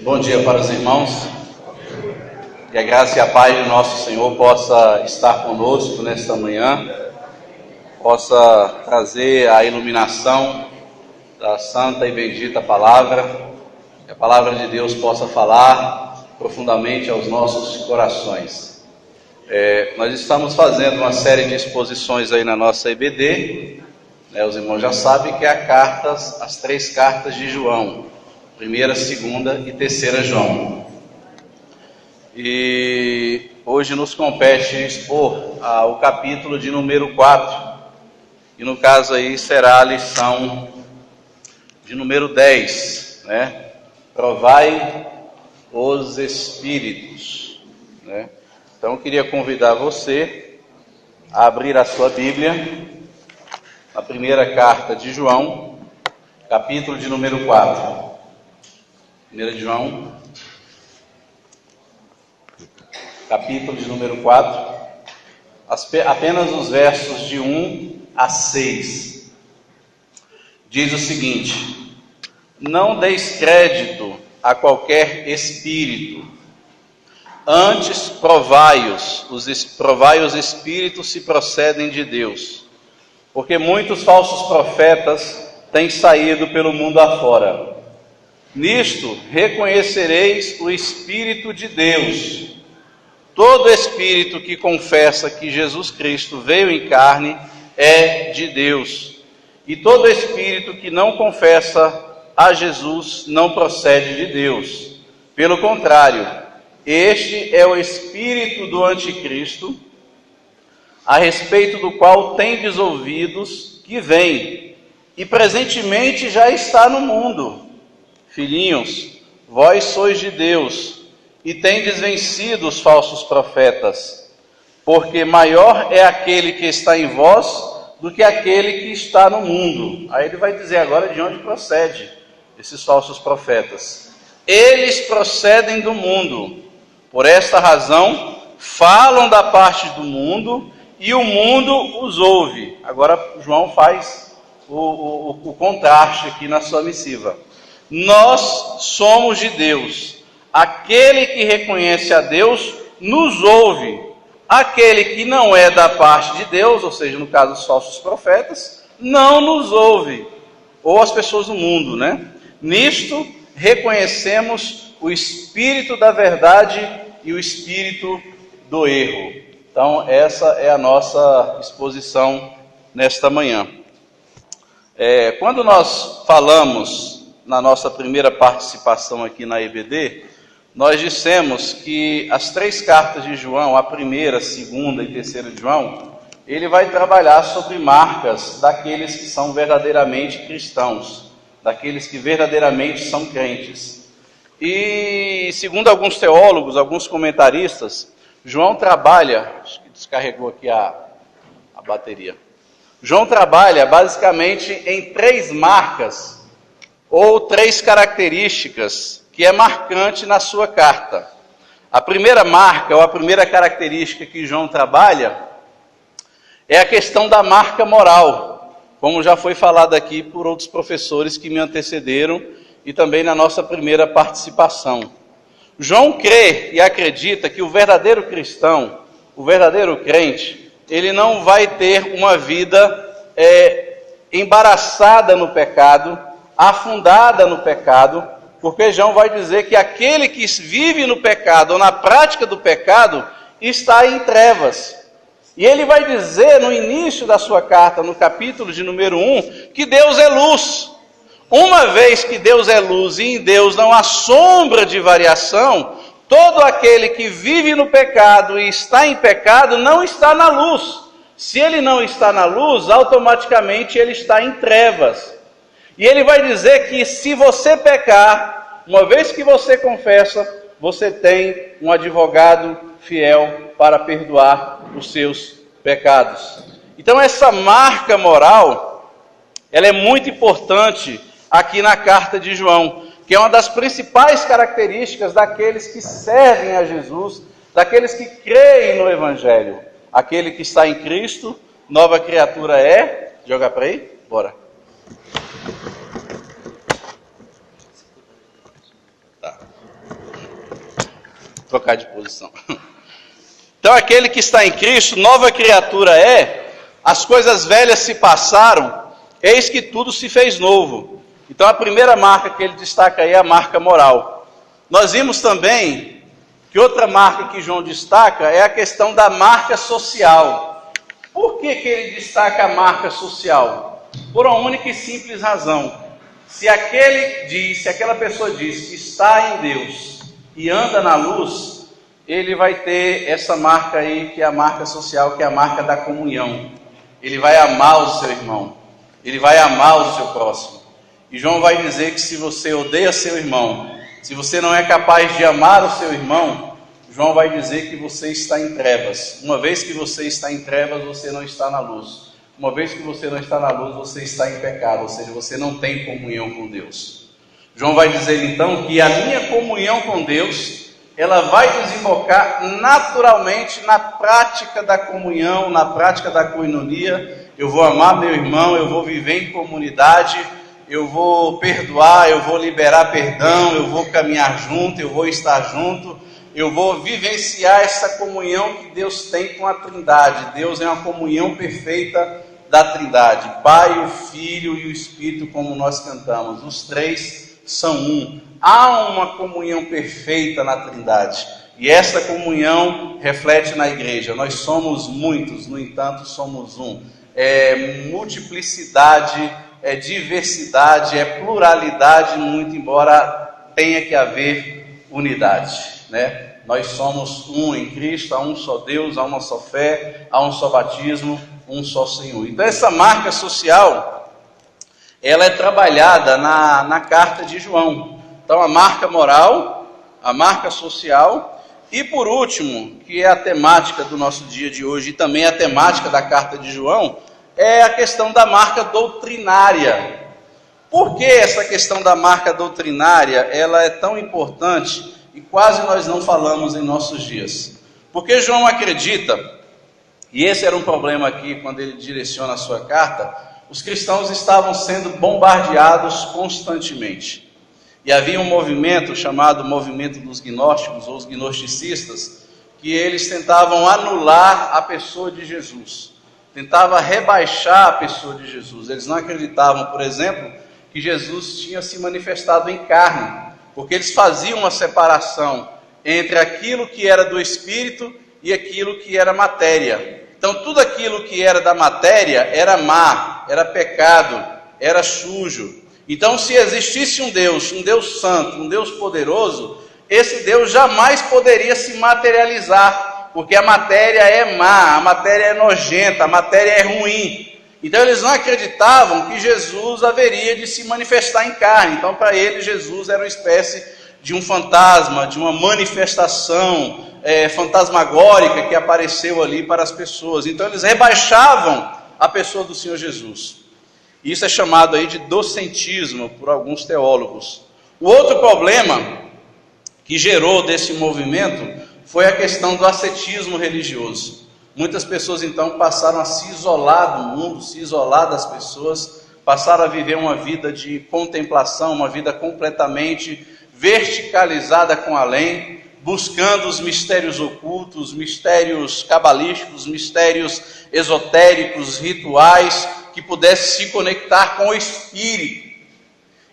Bom dia para os irmãos. Que a graça e a paz do nosso Senhor possa estar conosco nesta manhã, possa trazer a iluminação da santa e bendita palavra, que a palavra de Deus possa falar profundamente aos nossos corações. Nós estamos fazendo uma série de exposições aí na nossa EBD, os irmãos já sabem que é as 3 cartas de João, 1ª, 2ª e 3ª João. E hoje nos compete expor o capítulo de número 4, e no caso aí será a lição de número 10, Provai os Espíritos, Então eu queria convidar você a abrir a sua Bíblia, na 1ª carta de João, capítulo de número 4. 1 de João, capítulo de número 4, apenas os versos de 1 a 6. Diz o seguinte: não deis crédito a qualquer espírito, antes provai os espíritos se procedem de Deus, porque muitos falsos profetas têm saído pelo mundo afora. Nisto reconhecereis o Espírito de Deus. Todo espírito que confessa que Jesus Cristo veio em carne é de Deus. E todo espírito que não confessa a Jesus não procede de Deus. Pelo contrário, este é o espírito do anticristo, a respeito do qual tendes ouvidos que vem, e presentemente já está no mundo. Filhinhos, vós sois de Deus, e tendes vencido os falsos profetas, porque maior é aquele que está em vós do que aquele que está no mundo. Aí ele vai dizer agora de onde procede esses falsos profetas. Eles procedem do mundo, por esta razão falam da parte do mundo, e o mundo os ouve. Agora João faz o contraste aqui na sua missiva. Nós somos de Deus. Aquele que reconhece a Deus nos ouve. Aquele que não é da parte de Deus, ou seja, no caso os falsos profetas, não nos ouve. Ou as pessoas do mundo, Nisto reconhecemos o espírito da verdade e o espírito do erro. Então essa é a nossa exposição nesta manhã. Quando nós falamos na nossa primeira participação aqui na EBD, nós dissemos que as 3 cartas de João, a 1ª, 2ª e 3ª de João, ele vai trabalhar sobre marcas daqueles que são verdadeiramente cristãos, daqueles que verdadeiramente são crentes. E segundo alguns teólogos, alguns comentaristas, João trabalha, acho que descarregou aqui a bateria, João trabalha basicamente em 3 marcas, ou 3 características que é marcante na sua carta. A primeira marca, ou a primeira característica que João trabalha, é a questão da marca moral, como já foi falado aqui por outros professores que me antecederam, e também na nossa primeira participação. João crê e acredita que o verdadeiro cristão, o verdadeiro crente, ele não vai ter uma vida embaraçada no pecado, afundada no pecado, porque João vai dizer que aquele que vive no pecado ou na prática do pecado está em trevas. E ele vai dizer no início da sua carta, no capítulo de número 1, que Deus é luz. Uma vez que Deus é luz e em Deus não há sombra de variação, todo aquele que vive no pecado e está em pecado não está na luz. Se ele não está na luz, automaticamente ele está em trevas. E ele vai dizer que se você pecar, uma vez que você confessa, você tem um advogado fiel para perdoar os seus pecados. Então essa marca moral, ela é muito importante aqui na carta de João, que é uma das principais características daqueles que servem a Jesus, daqueles que creem no Evangelho. Aquele que está em Cristo, nova criatura é. Joga para aí? Bora. trocar de posição. Então, aquele que está em Cristo, nova criatura é, as coisas velhas se passaram, eis que tudo se fez novo. Então, a primeira marca que ele destaca aí é a marca moral. Nós vimos também que outra marca que João destaca é a questão da marca social. Por que ele destaca a marca social? Por uma única e simples razão. Se aquela pessoa diz que está em Deus e anda na luz, ele vai ter essa marca aí, que é a marca social, que é a marca da comunhão. Ele vai amar o seu irmão, ele vai amar o seu próximo. E João vai dizer que se você odeia seu irmão, se você não é capaz de amar o seu irmão, João vai dizer que você está em trevas. Uma vez que você está em trevas, você não está na luz. Uma vez que você não está na luz, você está em pecado, ou seja, você não tem comunhão com Deus. João vai dizer então que a minha comunhão com Deus, ela vai desembocar naturalmente na prática da comunhão, na prática da koinonia. Eu vou amar meu irmão, eu vou viver em comunidade, eu vou perdoar, eu vou liberar perdão, eu vou caminhar junto, eu vou estar junto, eu vou vivenciar essa comunhão que Deus tem com a Trindade. Deus é uma comunhão perfeita da Trindade, Pai, o Filho e o Espírito, como nós cantamos. Os três são um. Há uma comunhão perfeita na Trindade, e essa comunhão reflete na igreja. Nós somos muitos, no entanto somos um. É multiplicidade, é diversidade, é pluralidade, muito embora tenha que haver unidade, né? Nós somos um em Cristo, há um só Deus, há uma só fé, há um só batismo, um só Senhor. Então essa marca social, ela é trabalhada na carta de João. Então a marca moral, a marca social e por último, que é a temática do nosso dia de hoje e também a temática da carta de João, é a questão da marca doutrinária. Por que essa questão da marca doutrinária ela é tão importante e quase nós não falamos em nossos dias? Porque João acredita, e esse era um problema aqui quando ele direciona a sua carta, os cristãos estavam sendo bombardeados constantemente. E havia um movimento chamado movimento dos gnósticos ou os gnosticistas, que eles tentavam anular a pessoa de Jesus, tentava rebaixar a pessoa de Jesus. Eles não acreditavam, por exemplo, que Jesus tinha se manifestado em carne, porque eles faziam uma separação entre aquilo que era do Espírito e aquilo que era matéria. Então tudo aquilo que era da matéria era má, era pecado, era sujo. Então se existisse um Deus santo, um Deus poderoso, esse Deus jamais poderia se materializar, porque a matéria é má, a matéria é nojenta, a matéria é ruim. Então eles não acreditavam que Jesus haveria de se manifestar em carne. Então para eles Jesus era uma espécie de um fantasma, de uma manifestação fantasmagórica que apareceu ali para as pessoas. Então eles rebaixavam a pessoa do Senhor Jesus. Isso é chamado aí de docentismo por alguns teólogos. O outro problema que gerou desse movimento foi a questão do ascetismo religioso. Muitas pessoas então passaram a se isolar do mundo, se isolar das pessoas, passaram a viver uma vida de contemplação, uma vida completamente verticalizada com além, buscando os mistérios ocultos, mistérios cabalísticos, mistérios esotéricos, rituais, que pudesse se conectar com o Espírito.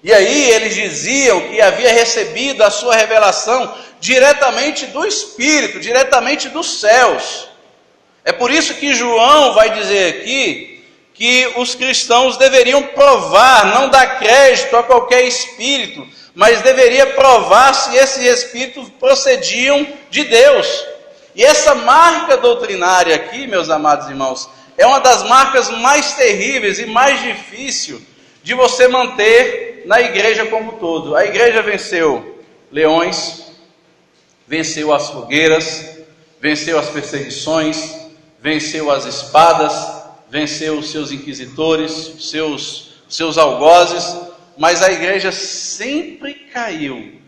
E aí eles diziam que havia recebido a sua revelação diretamente do Espírito, diretamente dos céus. É por isso que João vai dizer aqui que os cristãos deveriam provar, não dar crédito a qualquer espírito, mas deveria provar se esses espíritos procediam de Deus. E essa marca doutrinária aqui, meus amados irmãos, é uma das marcas mais terríveis e mais difícil de você manter na igreja como um todo. A igreja venceu leões, venceu as fogueiras, venceu as perseguições, venceu as espadas, venceu os seus inquisitores, seus algozes, mas a igreja sempre caiu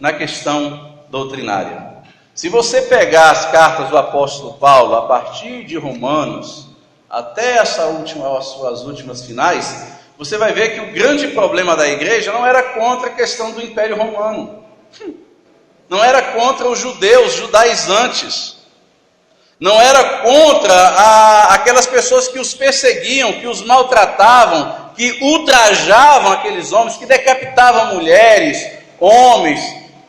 na questão doutrinária. Se você pegar as cartas do apóstolo Paulo, a partir de Romanos, até as suas últimas finais, você vai ver que o grande problema da igreja não era contra a questão do Império Romano. não era contra os judeus, judaizantes, não era contra aquelas pessoas que os perseguiam, que os maltratavam, que ultrajavam aqueles homens, que decapitavam mulheres, homens,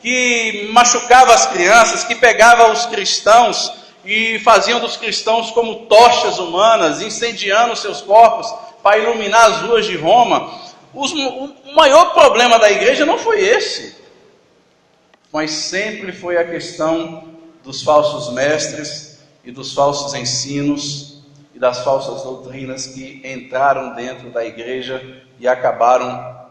que machucavam as crianças, que pegavam os cristãos e faziam dos cristãos como tochas humanas, incendiando seus corpos para iluminar as ruas de Roma. O maior problema da igreja não foi esse, mas sempre foi a questão dos falsos mestres e dos falsos ensinos e das falsas doutrinas que entraram dentro da igreja e acabaram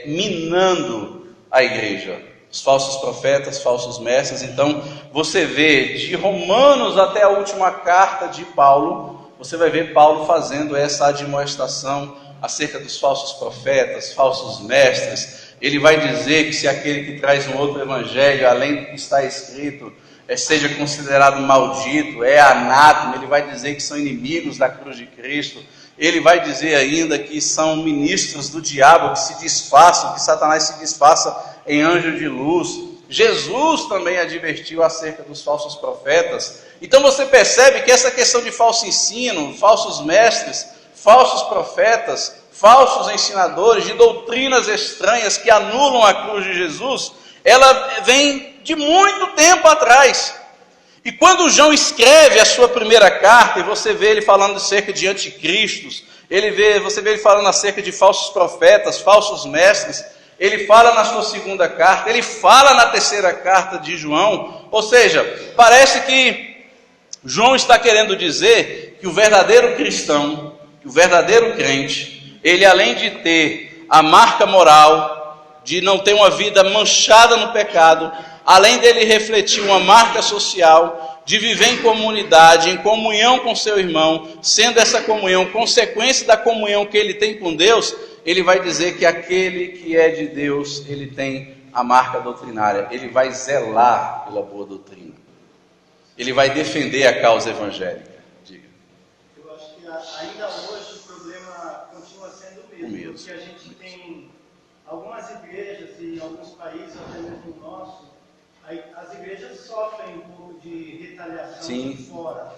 minando a igreja. Os falsos profetas, falsos mestres. Então você vê de Romanos até a última carta de Paulo, você vai ver Paulo fazendo essa admoestação acerca dos falsos profetas, falsos mestres. Ele vai dizer que se aquele que traz um outro evangelho, além do que está escrito, seja considerado maldito, anátema, ele vai dizer que são inimigos da cruz de Cristo. Ele vai dizer ainda que são ministros do diabo, que se disfarçam, que Satanás se disfarça em anjo de luz. Jesus também advertiu acerca dos falsos profetas. Então você percebe que essa questão de falso ensino, falsos mestres, falsos profetas, falsos ensinadores, de doutrinas estranhas que anulam a cruz de Jesus, ela vem de muito tempo atrás. E quando João escreve a sua primeira carta, e você vê ele falando acerca de anticristos, você vê ele falando acerca de falsos profetas, falsos mestres, ele fala na sua segunda carta, ele fala na terceira carta de João, ou seja, parece que João está querendo dizer que o verdadeiro cristão, que o verdadeiro crente, ele além de ter a marca moral, de não ter uma vida manchada no pecado, além dele refletir uma marca social, de viver em comunidade, em comunhão com seu irmão, sendo essa comunhão consequência da comunhão que ele tem com Deus, ele vai dizer que aquele que é de Deus, ele tem a marca doutrinária, ele vai zelar pela boa doutrina, ele vai defender a causa evangélica. Diga. Eu acho que ainda hoje o problema continua sendo o mesmo, porque a gente tem algumas igrejas e alguns países, até mesmo o nosso, as igrejas sofrem um pouco de retaliação de fora,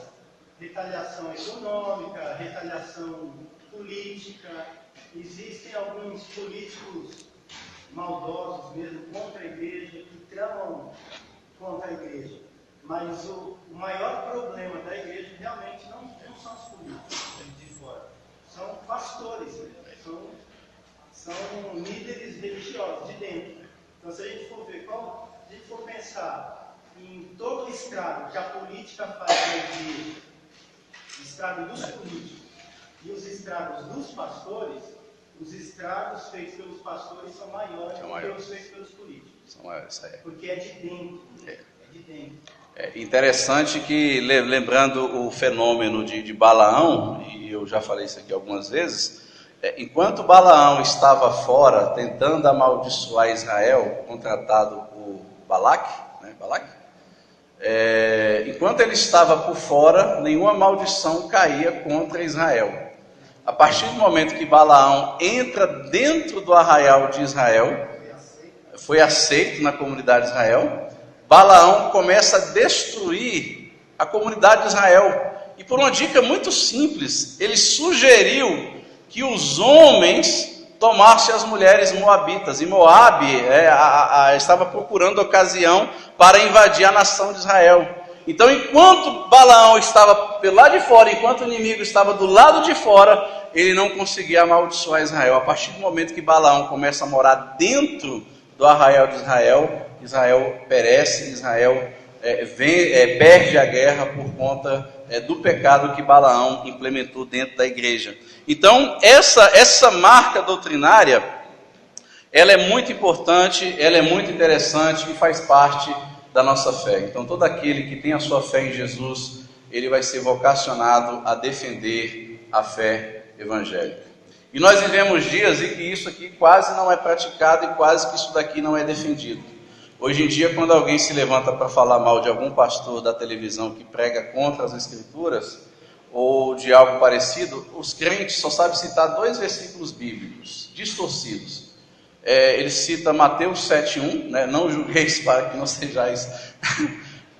retaliação econômica, retaliação política. Existem alguns políticos maldosos mesmo contra a igreja, que tramam contra a igreja. Mas o maior problema da igreja realmente não são os políticos de fora, são pastores, são líderes religiosos de dentro. Então, se a gente for ver, se a gente for pensar em todo o estrago que a política faz na igreja, o estrago dos políticos e os estragos dos pastores, os estragos feitos pelos pastores são maiores do que os feitos pelos políticos. São maiores, Porque é de dentro. É de dentro. É interessante que, lembrando o fenômeno de Balaão, e eu já falei isso aqui algumas vezes, enquanto Balaão estava fora, tentando amaldiçoar Israel, contratado por Balaque, enquanto ele estava por fora, nenhuma maldição caía contra Israel. A partir do momento que Balaão entra dentro do arraial de Israel, foi aceito na comunidade de Israel, Balaão começa a destruir a comunidade de Israel. E por uma dica muito simples, ele sugeriu que os homens tomassem as mulheres moabitas. E Moabe estava procurando ocasião para invadir a nação de Israel. Então, enquanto Balaão estava pelo lado de fora, enquanto o inimigo estava do lado de fora, ele não conseguia amaldiçoar Israel. A partir do momento que Balaão começa a morar dentro do arraial de Israel, Israel perece, Israel perde a guerra por conta do pecado que Balaão implementou dentro da igreja. Então, essa marca doutrinária, ela é muito importante, ela é muito interessante e faz parte da nossa fé. Então, todo aquele que tem a sua fé em Jesus, ele vai ser vocacionado a defender a fé evangélica. E nós vivemos dias em que isso aqui quase não é praticado e quase que isso daqui não é defendido. Hoje em dia, quando alguém se levanta para falar mal de algum pastor da televisão que prega contra as Escrituras, ou de algo parecido, os crentes só sabem citar 2 versículos bíblicos, distorcidos. Ele cita Mateus 7,1, né? Não julgueis para que não sejais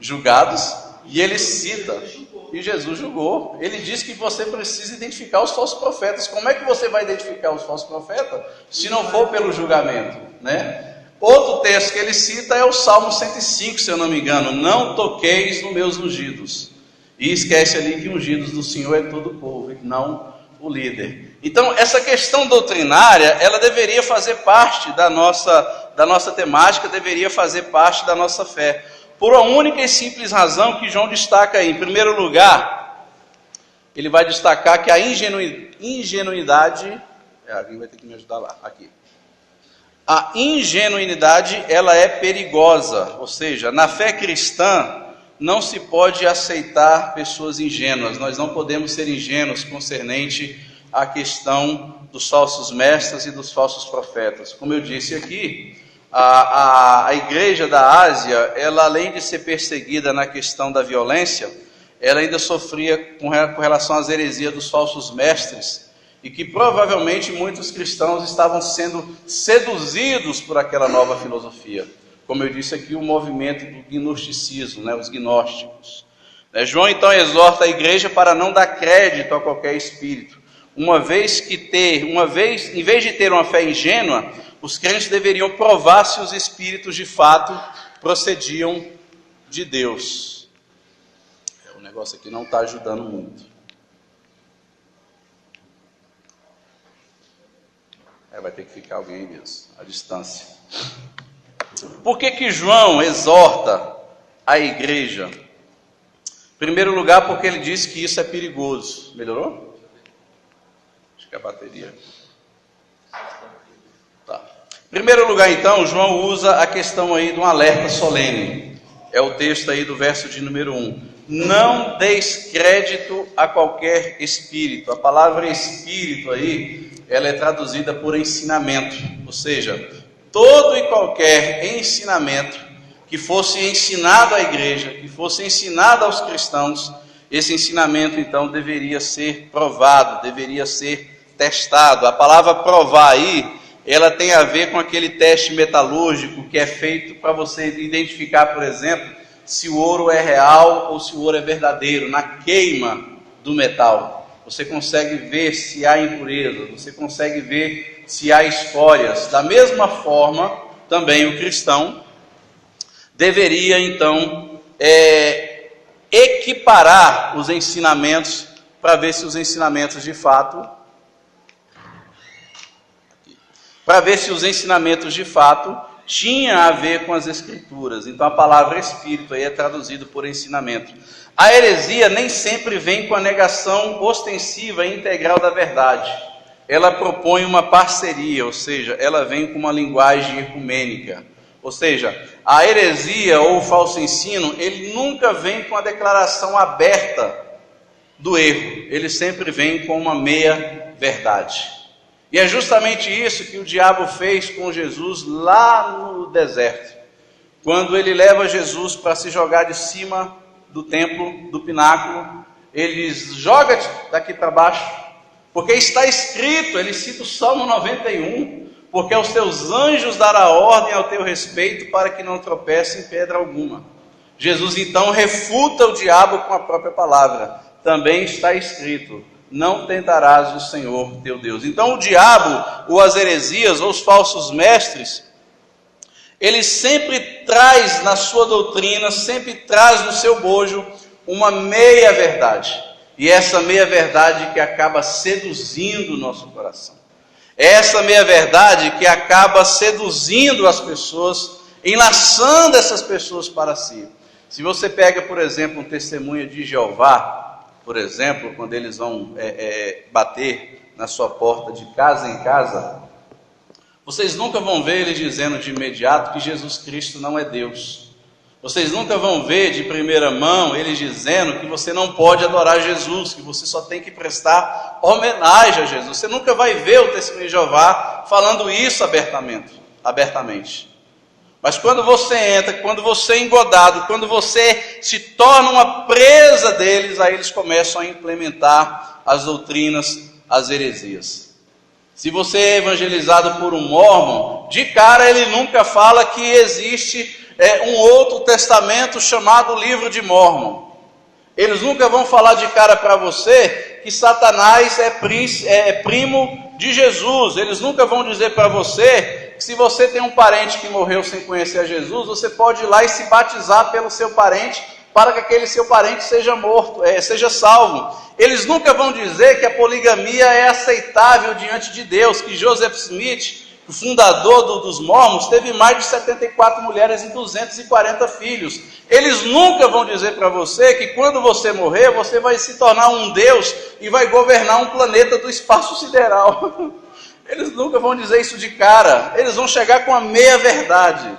julgados, e ele cita, e Jesus julgou. Ele diz que você precisa identificar os falsos profetas. Como é que você vai identificar os falsos profetas se não for pelo julgamento, né? Outro texto que ele cita é o Salmo 105, se eu não me engano: não toqueis nos meus ungidos. E esquece ali que ungidos do Senhor é todo o povo, e não o líder. Então, essa questão doutrinária, ela deveria fazer parte da nossa temática, deveria fazer parte da nossa fé. Por uma única e simples razão que João destaca aí. Em primeiro lugar, ele vai destacar que a ingenuidade... alguém vai ter que me ajudar lá, aqui. A ingenuidade, ela é perigosa, ou seja, na fé cristã não se pode aceitar pessoas ingênuas. Nós não podemos ser ingênuos concernente à questão dos falsos mestres e dos falsos profetas. Como eu disse aqui, a igreja da Ásia, ela além de ser perseguida na questão da violência, ela ainda sofria com relação às heresias dos falsos mestres, e que provavelmente muitos cristãos estavam sendo seduzidos por aquela nova filosofia. Como eu disse aqui, o movimento do gnosticismo, né, os gnósticos. João então exorta a igreja para não dar crédito a qualquer espírito, em vez de ter uma fé ingênua, os crentes deveriam provar se os espíritos de fato procediam de Deus. O negócio aqui não está ajudando muito. Vai ter que ficar alguém mesmo, à distância. Por que João exorta a igreja? Em primeiro lugar, porque ele diz que isso é perigoso. Melhorou? Acho que a bateria... Tá. Em primeiro lugar, então, João usa a questão aí de um alerta solene. É o texto aí do verso de número 1. Não deis crédito a qualquer espírito. A palavra espírito aí, ela é traduzida por ensinamento. Ou seja, todo e qualquer ensinamento que fosse ensinado à igreja, que fosse ensinado aos cristãos, esse ensinamento então deveria ser provado, deveria ser testado. A palavra provar aí, ela tem a ver com aquele teste metalúrgico que é feito para você identificar, por exemplo, se o ouro é real ou se o ouro é verdadeiro. Na queima do metal, você consegue ver se há impureza, você consegue ver se há escórias. Da mesma forma, também o cristão deveria então equiparar os ensinamentos para ver se os ensinamentos de fato tinha a ver com as escrituras. Então a palavra espírito aí é traduzido por ensinamento. A heresia nem sempre vem com a negação ostensiva e integral da verdade. Ela propõe uma parceria, ou seja, ela vem com uma linguagem ecumênica. Ou seja, a heresia ou o falso ensino, ele nunca vem com a declaração aberta do erro. Ele sempre vem com uma meia verdade. E é justamente isso que o diabo fez com Jesus lá no deserto. Quando ele leva Jesus para se jogar de cima do templo, do pináculo, ele joga daqui para baixo, porque está escrito, ele cita o Salmo 91, porque aos teus anjos dará ordem ao teu respeito para que não tropece em pedra alguma. Jesus então refuta o diabo com a própria palavra. Também está escrito: não tentarás o Senhor teu Deus. Então o diabo, ou as heresias, ou os falsos mestres, ele sempre traz na sua doutrina, sempre traz no seu bojo uma meia verdade. E essa meia verdade que acaba seduzindo o nosso coração. Essa meia verdade que acaba seduzindo as pessoas, enlaçando essas pessoas para si. Se você pega, por exemplo, um testemunho de Jeová, por exemplo, quando eles vão bater na sua porta de casa em casa, vocês nunca vão ver eles dizendo de imediato que Jesus Cristo não é Deus. Vocês nunca vão ver de primeira mão eles dizendo que você não pode adorar Jesus, que você só tem que prestar homenagem a Jesus. Você nunca vai ver o testemunho de Jeová falando isso abertamente. Mas quando você entra, quando você é engodado, quando você se torna uma presa deles, aí eles começam a implementar as doutrinas, as heresias. Se você é evangelizado por um mormon, de cara ele nunca fala que existe um outro testamento chamado Livro de Mórmon. Eles nunca vão falar de cara para você que Satanás é primo de Jesus. Eles nunca vão dizer para você que se você tem um parente que morreu sem conhecer a Jesus, você pode ir lá e se batizar pelo seu parente para que aquele seu parente seja seja salvo. Eles nunca vão dizer que a poligamia é aceitável diante de Deus, que Joseph Smith, o fundador dos Mormons, teve mais de 74 mulheres e 240 filhos. Eles nunca vão dizer para você que quando você morrer, você vai se tornar um Deus e vai governar um planeta do espaço sideral. Eles nunca vão dizer isso de cara. Eles vão chegar com a meia-verdade.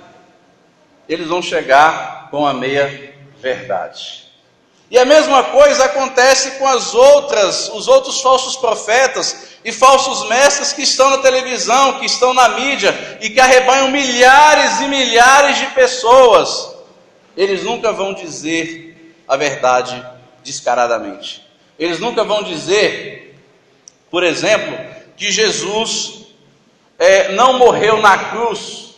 Eles vão chegar com a meia-verdade. E a mesma coisa acontece com os outros falsos profetas e falsos mestres que estão na televisão, que estão na mídia e que arrebanham milhares e milhares de pessoas. Eles nunca vão dizer a verdade descaradamente. Eles nunca vão dizer, por exemplo, que Jesus não morreu na cruz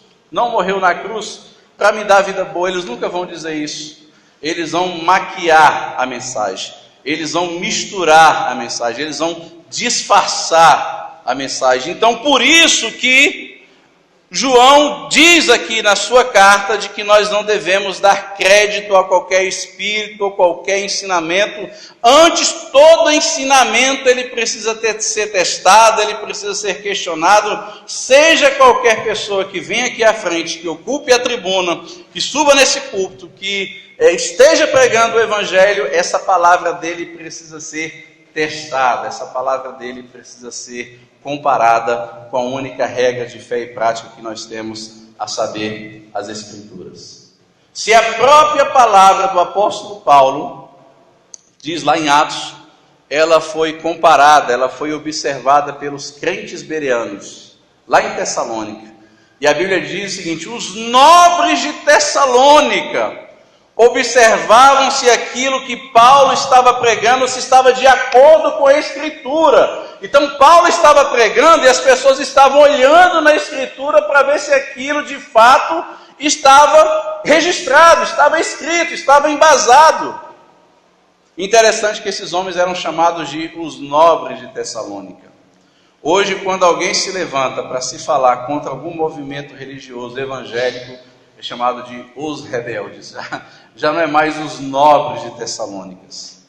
para me dar vida boa. Eles nunca vão dizer isso. Eles vão maquiar a mensagem, eles vão misturar a mensagem, eles vão disfarçar a mensagem. Então, por isso que João diz aqui na sua carta de que nós não devemos dar crédito a qualquer espírito ou qualquer ensinamento. Antes, todo ensinamento ele precisa ser testado, ele precisa ser questionado. Seja qualquer pessoa que venha aqui à frente, que ocupe a tribuna, que suba nesse púlpito, que esteja pregando o evangelho, essa palavra dele precisa ser testada, essa palavra dele precisa ser comparada com a única regra de fé e prática que nós temos, a saber, as Escrituras. Se a própria palavra do apóstolo Paulo, diz lá em Atos, ela foi comparada, ela foi observada pelos crentes bereanos, lá em Tessalônica, e a Bíblia diz o seguinte: os nobres de Tessalônica observavam se aquilo que Paulo estava pregando se estava de acordo com a Escritura. Então Paulo estava pregando e as pessoas estavam olhando na Escritura para ver se aquilo de fato estava registrado, estava escrito, estava embasado. Interessante que esses homens eram chamados de os nobres de Tessalônica. Hoje, quando alguém se levanta para se falar contra algum movimento religioso evangélico, é chamado de os rebeldes. Já não é mais os nobres de Tessalônicas.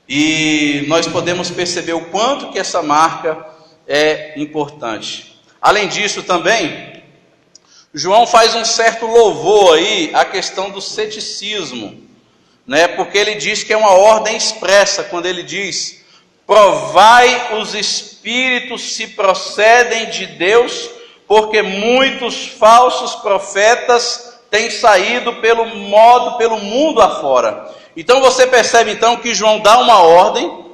E nós podemos perceber o quanto que essa marca é importante. Além disso também, João faz um certo louvor aí à questão do ceticismo, né? Porque ele diz que é uma ordem expressa quando ele diz: provai os espíritos se procedem de Deus, porque muitos falsos profetas têm saído pelo mundo afora. Então você percebe então que João dá uma ordem,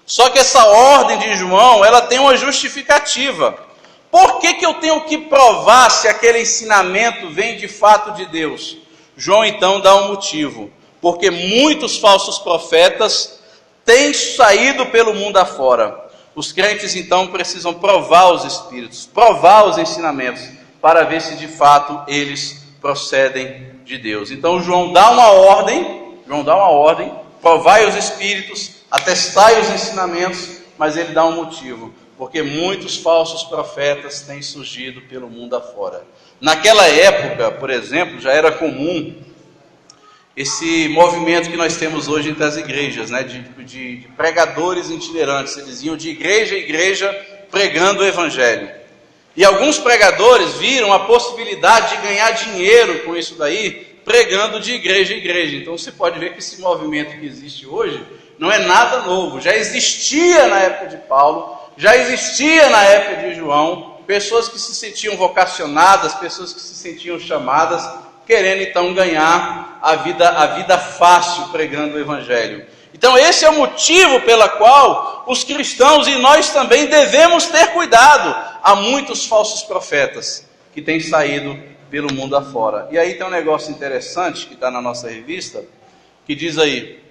só que essa ordem de João, ela tem uma justificativa. Por que eu tenho que provar se aquele ensinamento vem de fato de Deus? João então dá um motivo: porque muitos falsos profetas têm saído pelo mundo afora. Os crentes então precisam provar os espíritos, provar os ensinamentos, para ver se de fato eles procedem de Deus. Então João dá uma ordem, provai os espíritos, atestai os ensinamentos, mas ele dá um motivo: porque muitos falsos profetas têm surgido pelo mundo afora. Naquela época, por exemplo, já era comum esse movimento que nós temos hoje entre as igrejas, né, de pregadores itinerantes. Eles iam de igreja a igreja pregando o evangelho. E alguns pregadores viram a possibilidade de ganhar dinheiro com isso daí, pregando de igreja a igreja. Então você pode ver que esse movimento que existe hoje não é nada novo. Já existia na época de Paulo, já existia na época de João, pessoas que se sentiam vocacionadas, pessoas que se sentiam chamadas, querendo então ganhar a vida fácil pregando o evangelho. Então esse é o motivo pela qual os cristãos e nós também devemos ter cuidado. Há muitos falsos profetas que têm saído pelo mundo afora. E aí tem um negócio interessante que está na nossa revista, que diz aí: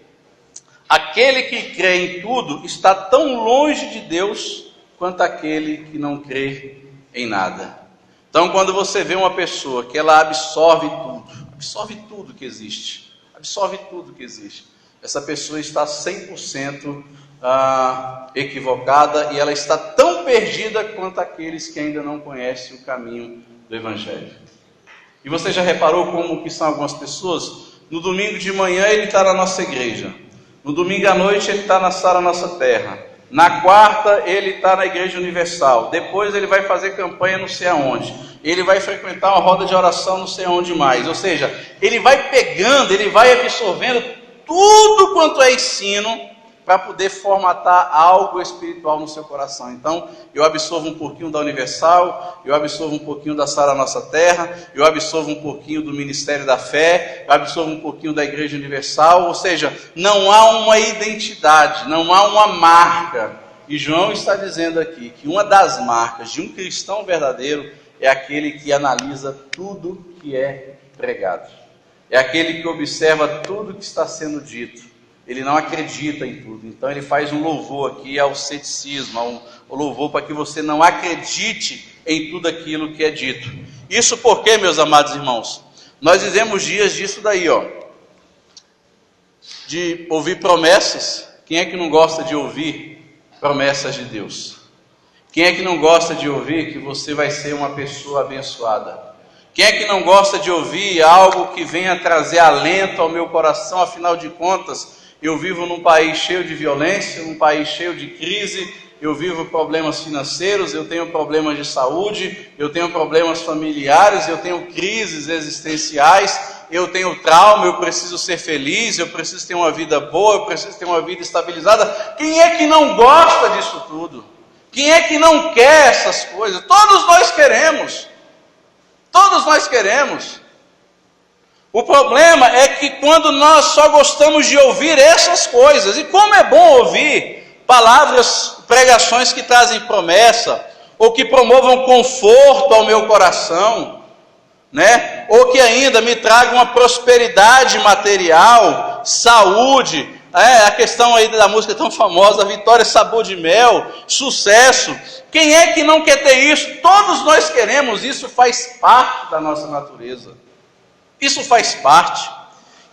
aquele que crê em tudo está tão longe de Deus quanto aquele que não crê em nada. Então, quando você vê uma pessoa que ela absorve tudo que existe, essa pessoa está 100% equivocada e ela está tão perdida quanto aqueles que ainda não conhecem o caminho do Evangelho. E você já reparou como que são algumas pessoas? No domingo de manhã ele está na nossa igreja, no domingo à noite ele está na Sara Nossa Terra, na quarta ele está na Igreja Universal, depois ele vai fazer campanha não sei aonde, ele vai frequentar uma roda de oração não sei aonde mais, ou seja, ele vai pegando, ele vai absorvendo tudo quanto é ensino para poder formatar algo espiritual no seu coração. Então, eu absorvo um pouquinho da Universal, eu absorvo um pouquinho da Sara Nossa Terra, eu absorvo um pouquinho do Ministério da Fé, eu absorvo um pouquinho da Igreja Universal, ou seja, não há uma identidade, não há uma marca. E João está dizendo aqui que uma das marcas de um cristão verdadeiro é aquele que analisa tudo que é pregado. É aquele que observa tudo que está sendo dito. Ele não acredita em tudo. Então ele faz um louvor aqui ao ceticismo, um louvor para que você não acredite em tudo aquilo que é dito. Isso porque, meus amados irmãos, nós vivemos dias disso daí, de ouvir promessas. Quem é que não gosta de ouvir promessas de Deus? Quem é que não gosta de ouvir que você vai ser uma pessoa abençoada? Quem é que não gosta de ouvir algo que venha trazer alento ao meu coração? Afinal de contas, eu vivo num país cheio de violência, num país cheio de crise, eu vivo problemas financeiros, eu tenho problemas de saúde, eu tenho problemas familiares, eu tenho crises existenciais, eu tenho trauma, eu preciso ser feliz, eu preciso ter uma vida boa, eu preciso ter uma vida estabilizada. Quem é que não gosta disso tudo? Quem é que não quer essas coisas? Todos nós queremos. Todos nós queremos. O problema é que quando nós só gostamos de ouvir essas coisas, e como é bom ouvir palavras, pregações que trazem promessa, ou que promovam conforto ao meu coração, né? Ou que ainda me tragam uma prosperidade material, saúde, a questão aí da música tão famosa, vitória, sabor de mel, sucesso. Quem é que não quer ter isso? Todos nós queremos, isso faz parte da nossa natureza. Isso faz parte.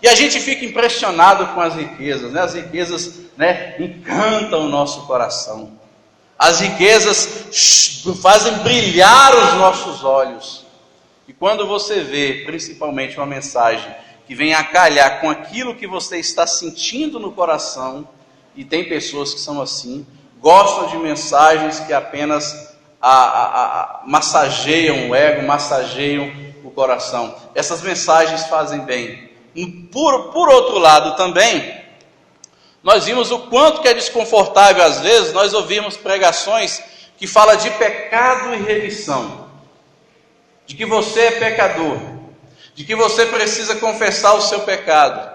E a gente fica impressionado com as riquezas, né? As riquezas, né, encantam o nosso coração. As riquezas fazem brilhar os nossos olhos. E quando você vê, principalmente, uma mensagem que vem a calhar com aquilo que você está sentindo no coração, e tem pessoas que são assim, gostam de mensagens que apenas massageiam o ego, massageiam o coração. Essas mensagens fazem bem. Por outro lado também, nós vimos o quanto que é desconfortável às vezes nós ouvirmos pregações que falam de pecado e remissão, de que você é pecador, de que você precisa confessar o seu pecado,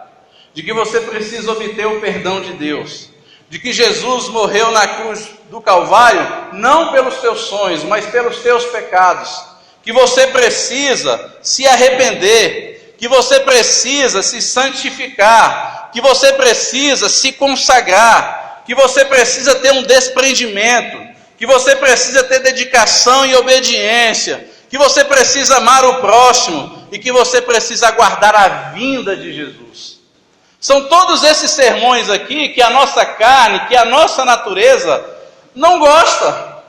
de que você precisa obter o perdão de Deus, de que Jesus morreu na cruz do Calvário não pelos seus sonhos, mas pelos seus pecados, que você precisa se arrepender, que você precisa se santificar, que você precisa se consagrar, que você precisa ter um desprendimento, que você precisa ter dedicação e obediência, que você precisa amar o próximo e que você precisa aguardar a vinda de Jesus. São todos esses sermões aqui que a nossa carne, que a nossa natureza não gosta.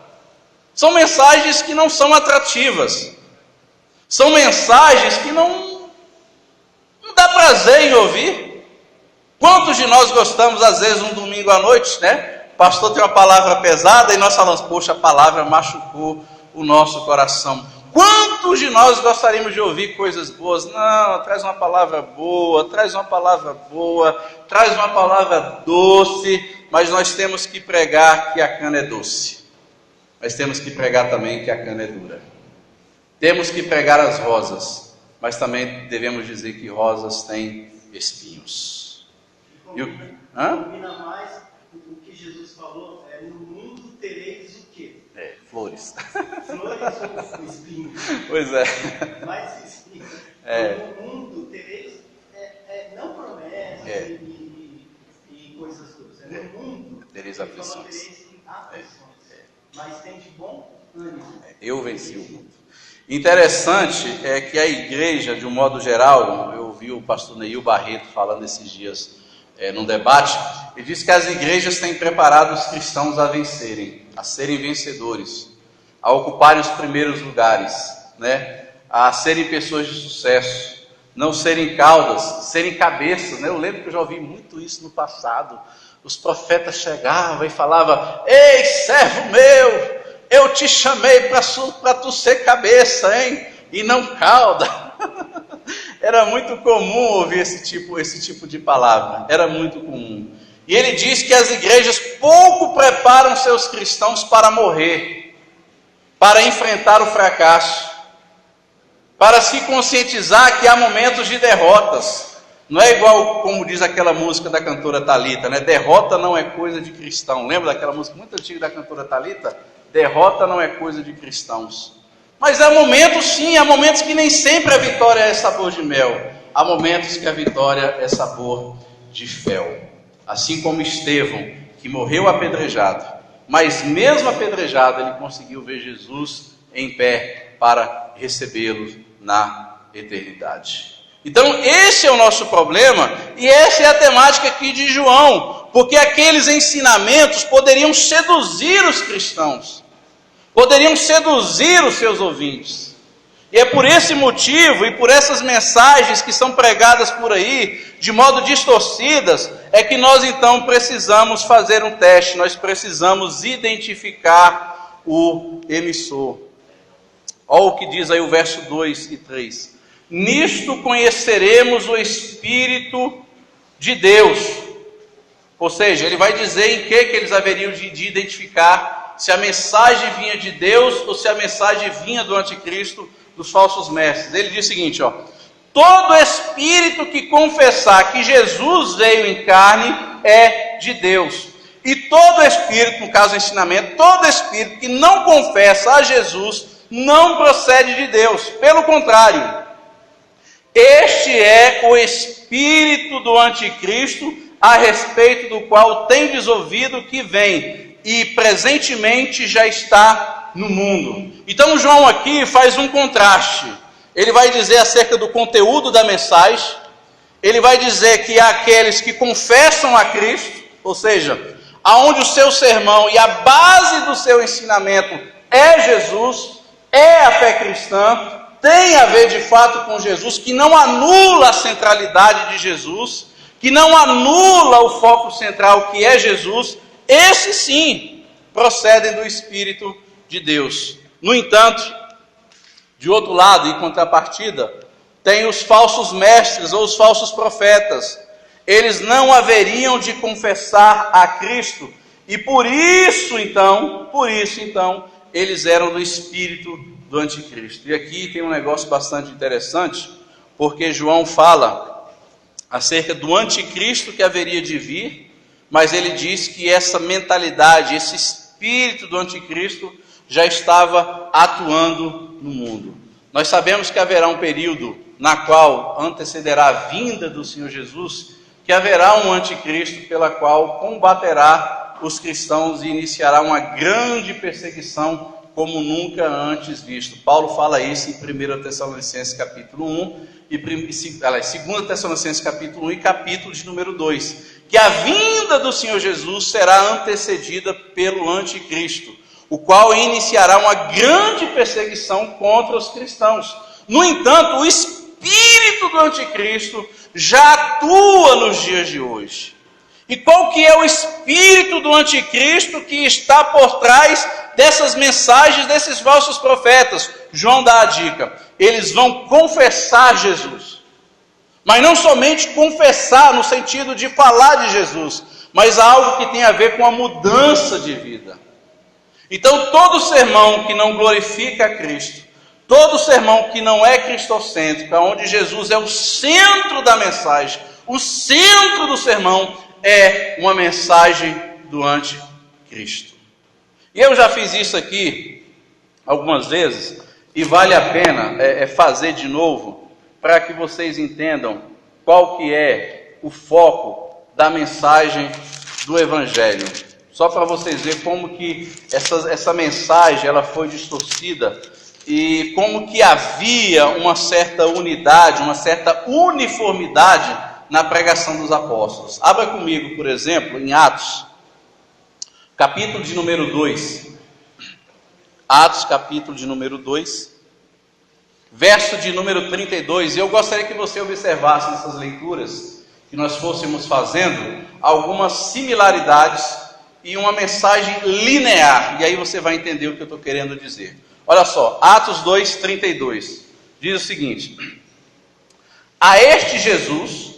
São mensagens que não são atrativas. São mensagens que não dá prazer em ouvir. Quantos de nós gostamos, às vezes, um domingo à noite, né? O pastor tem uma palavra pesada e nós falamos, poxa, a palavra machucou o nosso coração. Quantos de nós gostaríamos de ouvir coisas boas? Não, traz uma palavra boa, traz uma palavra boa, traz uma palavra doce, mas nós temos que pregar que a cana é doce. Mas temos que pregar também que a cana é dura. Temos que pregar as rosas, mas também devemos dizer que rosas têm espinhos. Combina mais o que Jesus falou, no mundo tereis o quê? Flores. Flores ou espinhos? Pois é. Mais espinhos. No mundo tereis, não promessas e coisas duras. No mundo tereis aflições. Mas tem de bom ânimo. Eu venci o mundo. Interessante é que a igreja, de um modo geral, eu ouvi o pastor Neil Barreto falando esses dias num debate, ele disse que as igrejas têm preparado os cristãos a vencerem, a serem vencedores, a ocuparem os primeiros lugares, né? A serem pessoas de sucesso, não serem caudas, serem cabeças, né? Eu lembro que eu já ouvi muito isso no passado. Os profetas chegavam e falavam: ei, servo meu, eu te chamei para tu ser cabeça, hein? E não cauda. Era muito comum ouvir esse tipo de palavra. Era muito comum. E ele diz que as igrejas pouco preparam seus cristãos para morrer, para enfrentar o fracasso, para se conscientizar que há momentos de derrotas. Não é igual como diz aquela música da cantora Thalita, né? Derrota não é coisa de cristão. Lembra daquela música muito antiga da cantora Thalita? Derrota não é coisa de cristãos. Mas há momentos sim, há momentos que nem sempre a vitória é sabor de mel. Há momentos que a vitória é sabor de fel. Assim como Estevão, que morreu apedrejado, mas mesmo apedrejado ele conseguiu ver Jesus em pé para recebê-lo na eternidade. Então esse é o nosso problema e essa é a temática aqui de João, porque aqueles ensinamentos poderiam seduzir os cristãos, poderiam seduzir os seus ouvintes. E é por esse motivo e por essas mensagens que são pregadas por aí, de modo distorcidas, é que nós então precisamos fazer um teste, nós precisamos identificar o emissor. Olha o que diz aí o verso 2 e 3. Nisto conheceremos o Espírito de Deus. Ou seja, ele vai dizer em que eles haveriam de identificar se a mensagem vinha de Deus ou se a mensagem vinha do anticristo, dos falsos mestres. Ele diz o seguinte, todo espírito que confessar que Jesus veio em carne é de Deus. E todo espírito, no caso do ensinamento, todo espírito que não confessa a Jesus não procede de Deus. Pelo contrário, este é o espírito do anticristo, a respeito do qual tendes ouvido que vem e presentemente já está no mundo. Então João aqui faz um contraste. Ele vai dizer acerca do conteúdo da mensagem, ele vai dizer que há aqueles que confessam a Cristo, ou seja, aonde o seu sermão e a base do seu ensinamento é Jesus, é a fé cristã, tem a ver de fato com Jesus, que não anula a centralidade de Jesus, que não anula o foco central que é Jesus. Esses sim procedem do Espírito de Deus. No entanto, de outro lado, em contrapartida, tem os falsos mestres ou os falsos profetas. Eles não haveriam de confessar a Cristo e por isso então, eles eram do espírito do anticristo. E aqui tem um negócio bastante interessante, porque João fala acerca do anticristo que haveria de vir, mas ele diz que essa mentalidade, esse espírito do anticristo já estava atuando no mundo. Nós sabemos que haverá um período na qual antecederá a vinda do Senhor Jesus, que haverá um anticristo pela qual combaterá os cristãos e iniciará uma grande perseguição como nunca antes visto. Paulo fala isso em 1 Tessalonicenses capítulo 1 e 2 Tessalonicenses capítulo 1 e capítulo de número 2, que a vinda do Senhor Jesus será antecedida pelo anticristo, o qual iniciará uma grande perseguição contra os cristãos. No entanto, o espírito do anticristo já atua nos dias de hoje. E qual que é o espírito do anticristo que está por trás dessas mensagens, desses falsos profetas? João dá a dica: eles vão confessar Jesus. Mas não somente confessar no sentido de falar de Jesus, mas algo que tem a ver com a mudança de vida. Então todo sermão que não glorifica a Cristo, todo sermão que não é cristocêntrico, onde Jesus é o centro da mensagem, o centro do sermão, é uma mensagem do anticristo. E eu já fiz isso aqui algumas vezes, e vale a pena fazer de novo, para que vocês entendam qual que é o foco da mensagem do Evangelho. Só para vocês verem como que essa mensagem ela foi distorcida e como que havia uma certa unidade, uma certa uniformidade na pregação dos apóstolos. Abra comigo, por exemplo, em Atos, capítulo de número 2. Atos, capítulo de número 2, verso de número 32. Eu gostaria que você observasse nessas leituras, que nós fôssemos fazendo algumas similaridades e uma mensagem linear, e aí você vai entender o que eu estou querendo dizer. Olha só, Atos 2, 32, diz o seguinte: a este Jesus,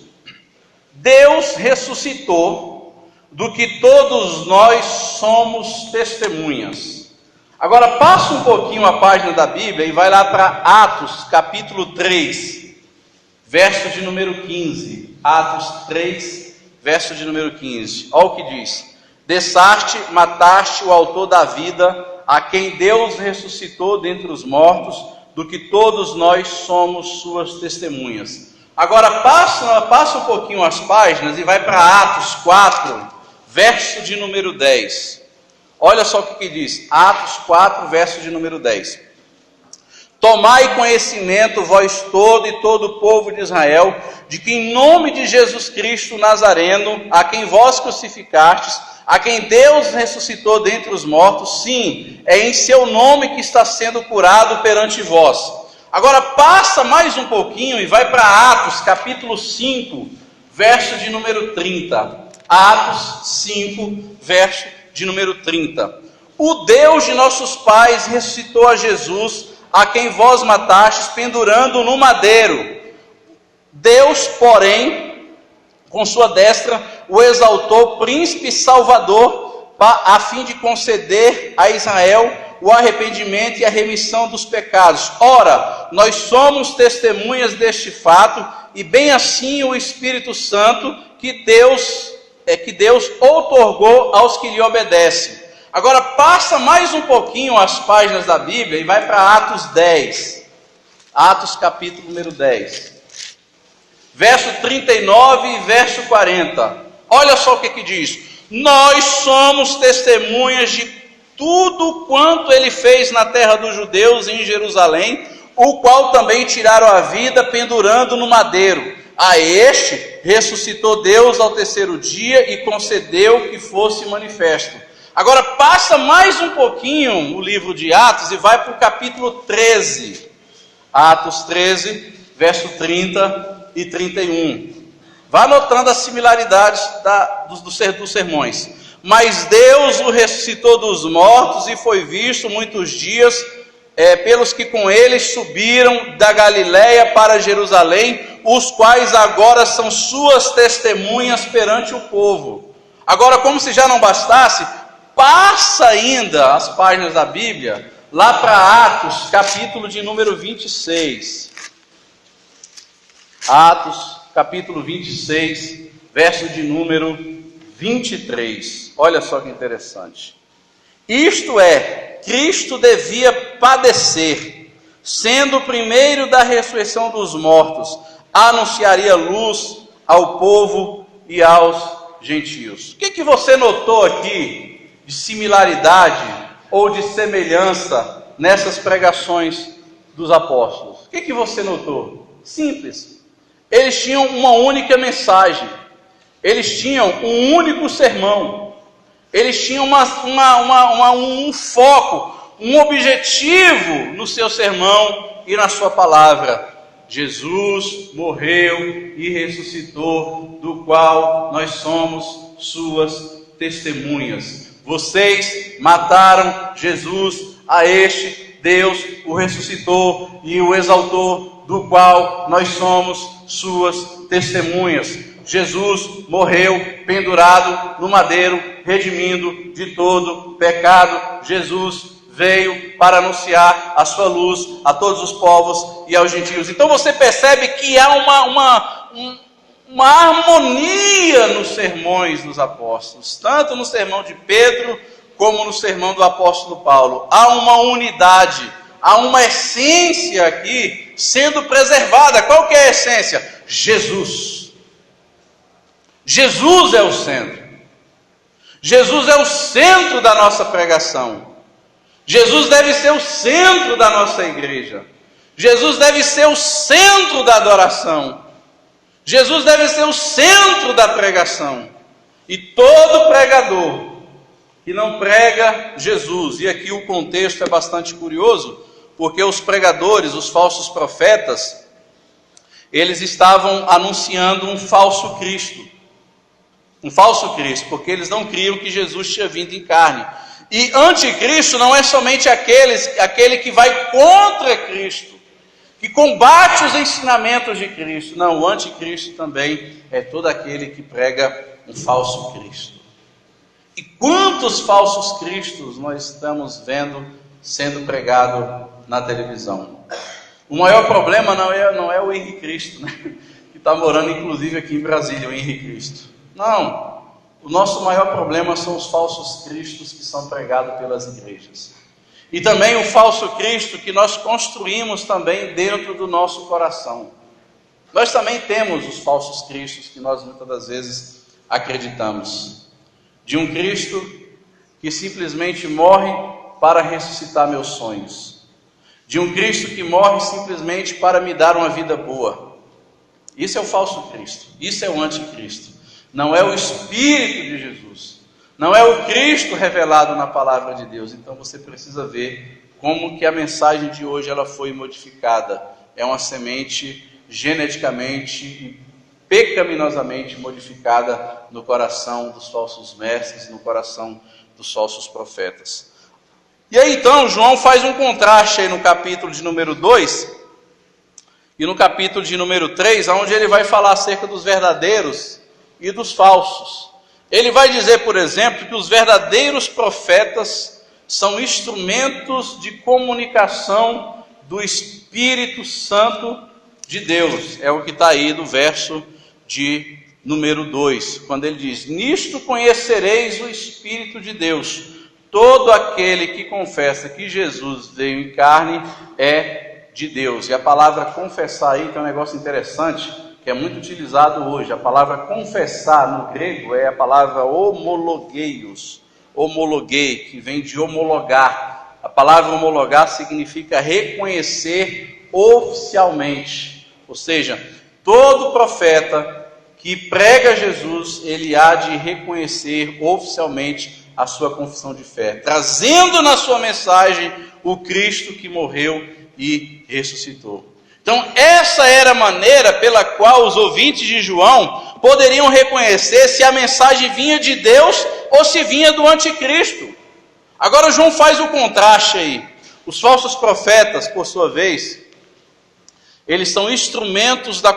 Deus ressuscitou, do que todos nós somos testemunhas. Agora passa um pouquinho a página da Bíblia e vai lá para Atos, capítulo 3, verso de número 15. Atos 3, verso de número 15. Olha o que diz: desçaste, mataste o autor da vida, a quem Deus ressuscitou dentre os mortos, do que todos nós somos suas testemunhas. Agora passa um pouquinho as páginas e vai para Atos 4, verso de número 10. Olha só o que diz, Atos 4, verso de número 10. Tomai conhecimento, vós todo e todo o povo de Israel, de que em nome de Jesus Cristo Nazareno, a quem vós crucificastes, a quem Deus ressuscitou dentre os mortos, sim, é em seu nome que está sendo curado perante vós. Agora passa mais um pouquinho e vai para Atos, capítulo 5, verso de número 30. Atos 5, verso de número 30. O Deus de nossos pais ressuscitou a Jesus, a quem vós matastes, pendurando no madeiro. Deus, porém, com sua destra, o exaltou príncipe salvador, a fim de conceder a Israel o arrependimento e a remissão dos pecados. Ora, nós somos testemunhas deste fato, e bem assim o Espírito Santo que Deus outorgou aos que lhe obedecem. Agora passa mais um pouquinho as páginas da Bíblia e vai para Atos 10. Atos capítulo número 10. Verso 39 e verso 40. Olha só o que diz: nós somos testemunhas de tudo quanto ele fez na terra dos judeus em Jerusalém, o qual também tiraram a vida pendurando no madeiro. A este ressuscitou Deus ao terceiro dia e concedeu que fosse manifesto. Agora passa mais um pouquinho o livro de Atos e vai para o capítulo 13. Atos 13, verso 30 e 31. Vá anotando as similaridades dos sermões. Mas Deus o ressuscitou dos mortos e foi visto muitos dias pelos que com ele subiram da Galiléia para Jerusalém, os quais agora são suas testemunhas perante o povo. Agora, como se já não bastasse, passa ainda as páginas da Bíblia, lá para Atos, capítulo de número 26. Atos, capítulo 26, verso de número 23. Olha só que interessante. Isto é, Cristo devia padecer, sendo o primeiro da ressurreição dos mortos, anunciaria luz ao povo e aos gentios. O que você notou aqui de similaridade ou de semelhança nessas pregações dos apóstolos? O que você notou? Simples. Eles tinham uma única mensagem. Eles tinham um único sermão. Eles tinham um foco, um objetivo no seu sermão e na sua palavra. Jesus morreu e ressuscitou, do qual nós somos suas testemunhas. Vocês mataram Jesus, a este Deus o ressuscitou e o exaltou, do qual nós somos suas testemunhas. Jesus morreu pendurado no madeiro, redimindo de todo pecado. Jesus veio para anunciar a sua luz a todos os povos e aos gentios. Então você percebe que há uma harmonia nos sermões dos apóstolos, tanto no sermão de Pedro como no sermão do apóstolo Paulo. Há uma unidade, há uma essência aqui sendo preservada. Qual que é a essência? Jesus. Jesus é o centro. Jesus é o centro da nossa pregação. Jesus deve ser o centro da nossa igreja. Jesus deve ser o centro da adoração. Jesus deve ser o centro da pregação. E todo pregador que não prega Jesus, e aqui o contexto é bastante curioso, porque os pregadores, os falsos profetas, eles estavam anunciando um falso Cristo. Um falso Cristo, porque eles não criam que Jesus tinha vindo em carne. E anticristo não é somente aquele que vai contra Cristo, que combate os ensinamentos de Cristo. Não, o anticristo também é todo aquele que prega um falso Cristo. E quantos falsos cristos nós estamos vendo sendo pregado na televisão? O maior problema não é o Henrique Cristo, né? Que está morando inclusive aqui em Brasília, o Henrique Cristo. Não, o nosso maior problema são os falsos cristos que são pregados pelas igrejas. E também o falso Cristo que nós construímos também dentro do nosso coração. Nós também temos os falsos cristos que nós muitas das vezes acreditamos. De um Cristo que simplesmente morre para ressuscitar meus sonhos. De um Cristo que morre simplesmente para me dar uma vida boa. Isso é o falso Cristo. Isso é o anticristo. Não é o Espírito de Jesus. Não é o Cristo revelado na palavra de Deus. Então você precisa ver como que a mensagem de hoje ela foi modificada. É uma semente geneticamente e pecaminosamente modificada no coração dos falsos mestres, no coração dos falsos profetas. E aí então João faz um contraste aí no capítulo de número 2 e no capítulo de número 3, onde ele vai falar acerca dos verdadeiros e dos falsos. Ele vai dizer, por exemplo, que os verdadeiros profetas são instrumentos de comunicação do Espírito Santo de Deus. É o que está aí do verso de número 2, quando ele diz: nisto conhecereis o Espírito de Deus, todo aquele que confessa que Jesus veio em carne é de Deus. E a palavra confessar aí tem um negócio interessante, que é muito utilizado hoje. A palavra confessar no grego é a palavra homologeios, homologuei, que vem de homologar. A palavra homologar significa reconhecer oficialmente, ou seja, todo profeta que prega Jesus, ele há de reconhecer oficialmente a sua confissão de fé, trazendo na sua mensagem o Cristo que morreu e ressuscitou. Então, essa era a maneira pela qual os ouvintes de João poderiam reconhecer se a mensagem vinha de Deus ou se vinha do anticristo. Agora João faz o contraste aí. Os falsos profetas, por sua vez, eles são instrumentos da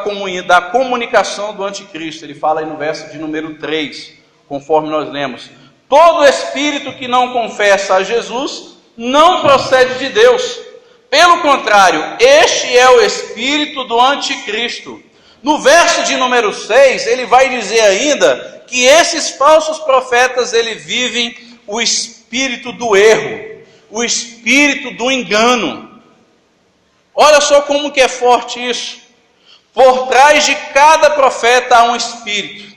comunicação do anticristo. Ele fala aí no verso de número 3, conforme nós lemos: todo espírito que não confessa a Jesus não procede de Deus. Pelo contrário, este é o espírito do anticristo. No verso de número 6, ele vai dizer ainda que esses falsos profetas, eles vivem o espírito do erro, o espírito do engano. Olha só como que é forte isso. Por trás de cada profeta há um espírito.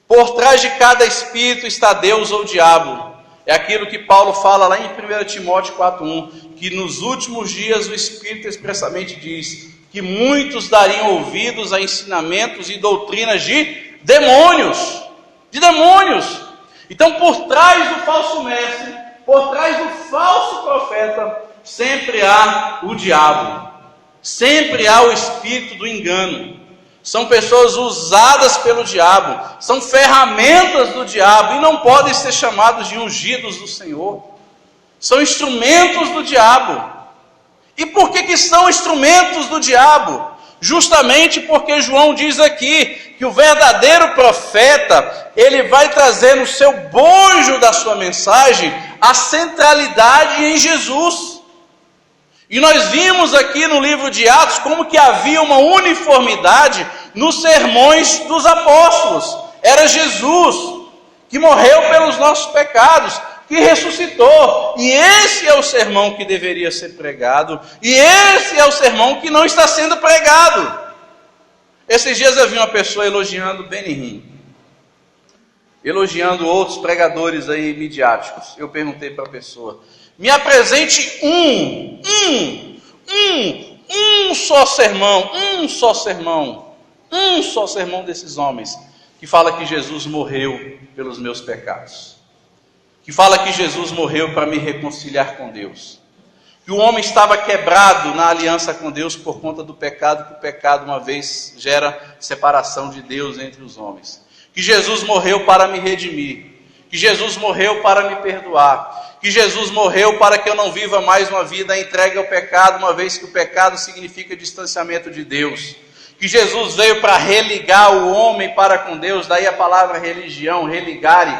Por trás de cada espírito está Deus ou o diabo. É aquilo que Paulo fala lá em 1 Timóteo 4:1, que nos últimos dias o Espírito expressamente diz que muitos dariam ouvidos a ensinamentos e doutrinas de demônios. De demônios. Então, por trás do falso mestre, por trás do falso profeta, sempre há o diabo. Sempre há o espírito do engano. São pessoas usadas pelo diabo, são ferramentas do diabo e não podem ser chamados de ungidos do Senhor. São instrumentos do diabo. E por que são instrumentos do diabo? Justamente porque João diz aqui que o verdadeiro profeta, ele vai trazer no seu bojo da sua mensagem a centralidade em Jesus. E nós vimos aqui no livro de Atos como que havia uma uniformidade nos sermões dos apóstolos. Era Jesus que morreu pelos nossos pecados, que ressuscitou. E esse é o sermão que deveria ser pregado. E esse é o sermão que não está sendo pregado. Esses dias eu vi uma pessoa elogiando Benny Hinn, elogiando outros pregadores aí midiáticos. Eu perguntei para a pessoa: Me apresente um só sermão desses homens, que fala que Jesus morreu pelos meus pecados, que fala que Jesus morreu para me reconciliar com Deus, que o homem estava quebrado na aliança com Deus por conta do pecado, que o pecado uma vez gera separação de Deus entre os homens, que Jesus morreu para me redimir, que Jesus morreu para me perdoar, que Jesus morreu para que eu não viva mais uma vida entregue ao pecado, uma vez que o pecado significa distanciamento de Deus, que Jesus veio para religar o homem para com Deus, daí a palavra religião, religare,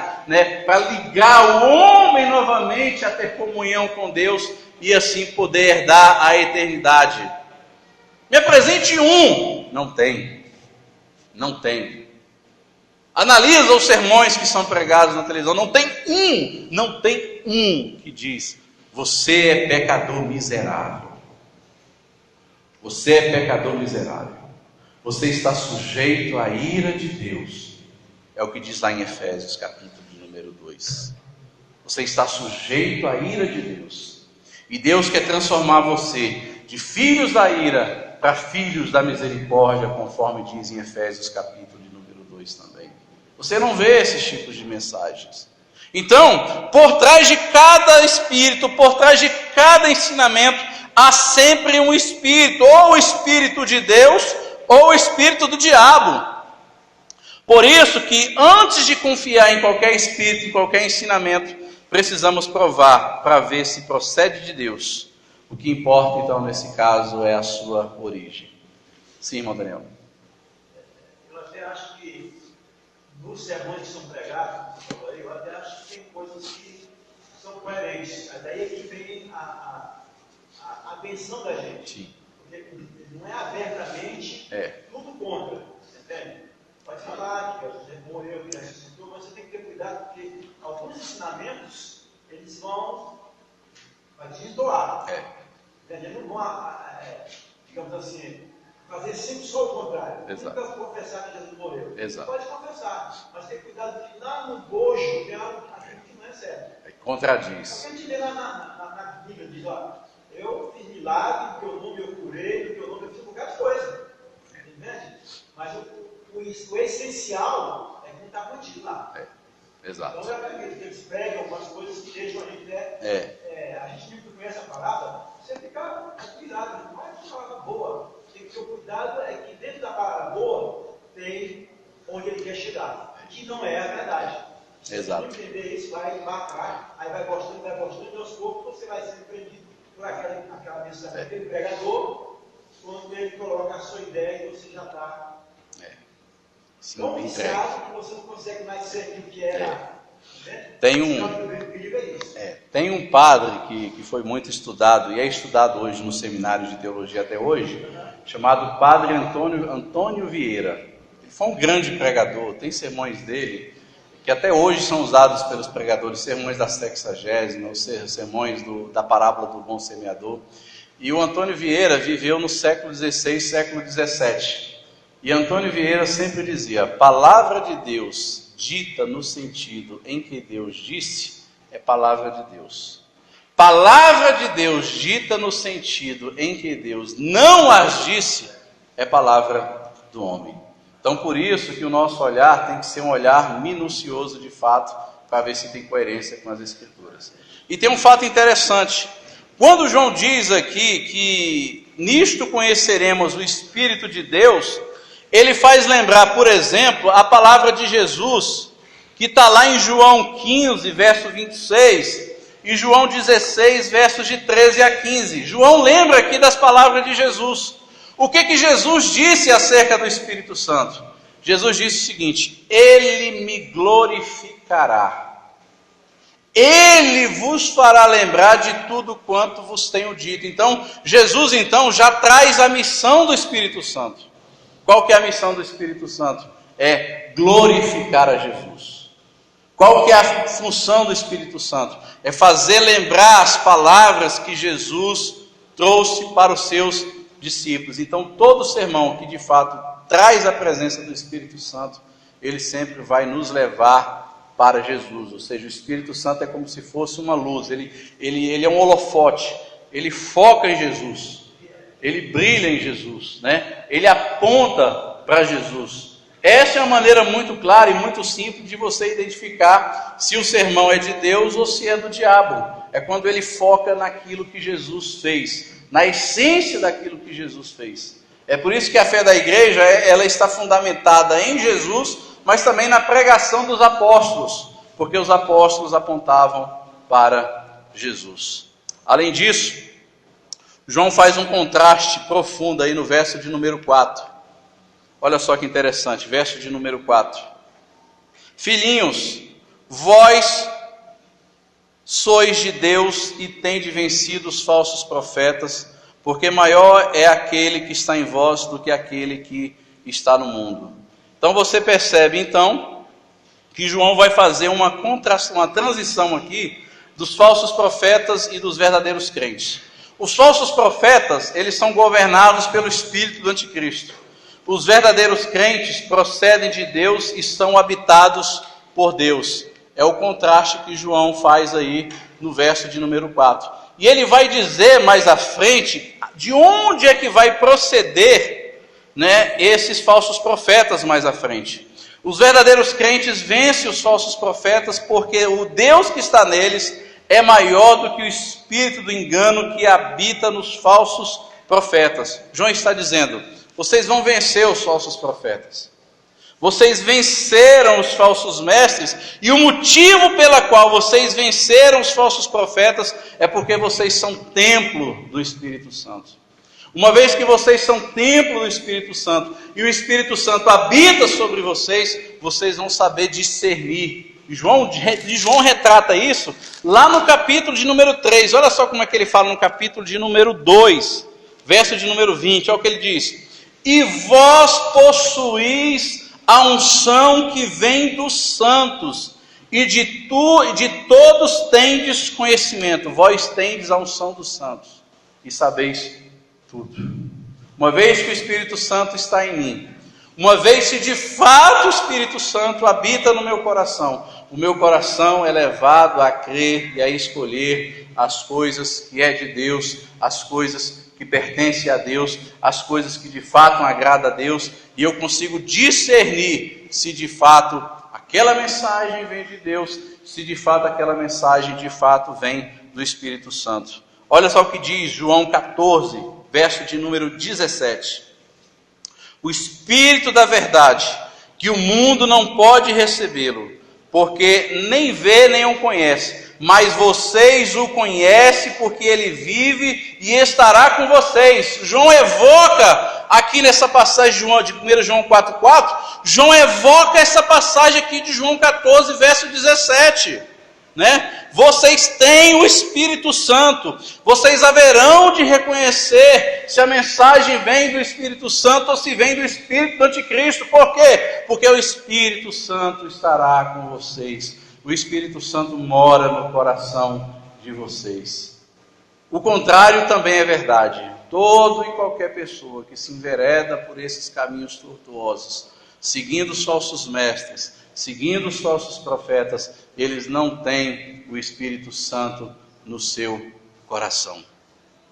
para ligar o homem novamente a ter comunhão com Deus e assim poder herdar a eternidade. Me apresente um. Não tem. Analisa os sermões que são pregados na televisão. Não tem um que diz: você é pecador miserável. Você é pecador miserável. Você está sujeito à ira de Deus. É o que diz lá em Efésios, capítulo de número 2. Você está sujeito à ira de Deus. E Deus quer transformar você de filhos da ira para filhos da misericórdia, conforme diz em Efésios, capítulo de número 2 também. Você não vê esses tipos de mensagens. Então, por trás de cada espírito, por trás de cada ensinamento, há sempre um espírito, ou o espírito de Deus, ou o espírito do diabo. Por isso que antes de confiar em qualquer espírito, em qualquer ensinamento, precisamos provar para ver se procede de Deus. O que importa então nesse caso é a sua origem. Sim, irmão Daniel. Eu até acho que nos sermões que são pregados, eu até acho que tem coisas que são coerentes. Daí é que vem a atenção da gente. Sim. Porque não é abertamente tudo contra. Você entende? Pode falar que Jesus morreu, que ressuscitou, mas você tem que ter cuidado, porque alguns ensinamentos eles vão destoar. Eles não vão, digamos assim, fazer sempre só o contrário. Nunca confessar que Jesus morreu. Exato. Você pode confessar, mas tem cuidado que lá no bojo tem algo que não é certo. Contradiz. A gente lê lá na Bíblia, diz: ó, eu fiz milagre, do teu nome eu curei, do teu nome eu fiz qualquer coisa. Entende? Mas o essencial é que não está contido lá. Exato. Então eu acredito que eles pregam algumas coisas que deixam a gente a gente não conhece a palavra, você fica cuidado, não é uma palavra boa. Tem que ter cuidado, é que dentro da palavra boa tem onde ele quer chegar, que não é a verdade. Se você não entender isso, vai marcar, aí vai gostando, e aos poucos você vai sendo prendido por aquela mensagem daquele pregador, quando ele coloca a sua ideia e você já está tão viciado que você não consegue mais ser o que era. Tem um padre que foi muito estudado, e é estudado hoje no seminário de teologia até hoje, chamado Padre Antônio Vieira. Ele foi um grande pregador, tem sermões dele que até hoje são usados pelos pregadores, sermões da Sexagésima, ou seja, sermões da parábola do bom semeador. E o Antônio Vieira viveu no século XVI, século XVII. E Antônio Vieira sempre dizia: palavra de Deus dita no sentido em que Deus disse, é palavra de Deus. Palavra de Deus dita no sentido em que Deus não as disse, é palavra do homem. Então, por isso que o nosso olhar tem que ser um olhar minucioso de fato, para ver se tem coerência com as Escrituras. E tem um fato interessante. Quando João diz aqui que nisto conheceremos o Espírito de Deus, ele faz lembrar, por exemplo, a palavra de Jesus, que está lá em João 15, verso 26, e João 16, versos de 13 a 15. João lembra aqui das palavras de Jesus. O que Jesus disse acerca do Espírito Santo? Jesus disse o seguinte: ele me glorificará. Ele vos fará lembrar de tudo quanto vos tenho dito. Então, Jesus já traz a missão do Espírito Santo. Qual que é a missão do Espírito Santo? É glorificar a Jesus. Qual que é a função do Espírito Santo? É fazer lembrar as palavras que Jesus trouxe para os seus discípulos. Então, todo sermão que de fato traz a presença do Espírito Santo, ele sempre vai nos levar para Jesus. Ou seja, o Espírito Santo é como se fosse uma luz, ele é um holofote, ele foca em Jesus, ele brilha em Jesus, né? Ele aponta para Jesus. Essa é uma maneira muito clara e muito simples de você identificar se o sermão é de Deus ou se é do diabo. É quando ele foca naquilo que Jesus fez, na essência daquilo que Jesus fez. É por isso que a fé da igreja, ela está fundamentada em Jesus, mas também na pregação dos apóstolos, porque os apóstolos apontavam para Jesus. Além disso, João faz um contraste profundo aí no verso de número 4. Olha só que interessante, verso de número 4. Filhinhos, vós sois de Deus e tendes vencido os falsos profetas, porque maior é aquele que está em vós do que aquele que está no mundo. Então você percebe então que João vai fazer uma transição aqui dos falsos profetas e dos verdadeiros crentes. Os falsos profetas, eles são governados pelo espírito do anticristo. Os verdadeiros crentes procedem de Deus e são habitados por Deus. É o contraste que João faz aí no verso de número 4. E ele vai dizer mais à frente de onde é que vai proceder, né, esses falsos profetas mais à frente. Os verdadeiros crentes vencem os falsos profetas porque o Deus que está neles é maior do que o espírito do engano que habita nos falsos profetas. João está dizendo: vocês vão vencer os falsos profetas. Vocês venceram os falsos mestres, e o motivo pela qual vocês venceram os falsos profetas é porque vocês são templo do Espírito Santo. Uma vez que vocês são templo do Espírito Santo, e o Espírito Santo habita sobre vocês, vocês vão saber discernir. João retrata isso lá no capítulo de número 3. Olha só como é que ele fala no capítulo de número 2, verso de número 20. Olha o que ele diz: e vós possuís a unção que vem dos santos, e de todos tendes conhecimento. Vós tendes a unção dos santos, e sabeis tudo. Uma vez que o Espírito Santo está em mim, uma vez que de fato o Espírito Santo habita no meu coração, o meu coração é levado a crer e a escolher as coisas que é de Deus, as coisas que pertencem a Deus, as coisas que de fato agradam a Deus, e eu consigo discernir se de fato aquela mensagem vem de Deus, se de fato aquela mensagem de fato vem do Espírito Santo. Olha só o que diz João 14, verso de número 17. O Espírito da verdade, que o mundo não pode recebê-lo, porque nem vê nem o conhece, mas vocês o conhecem porque ele vive e estará com vocês. João evoca aqui nessa passagem de 1 João 4,4, João evoca essa passagem aqui de João 14, verso 17. Né? Vocês têm o Espírito Santo, vocês haverão de reconhecer se a mensagem vem do Espírito Santo ou se vem do Espírito do Anticristo. Por quê? Porque o Espírito Santo estará com vocês. O Espírito Santo mora no coração de vocês. O contrário também é verdade. Todo e qualquer pessoa que se envereda por esses caminhos tortuosos, seguindo os falsos mestres, seguindo os falsos profetas, eles não têm o Espírito Santo no seu coração.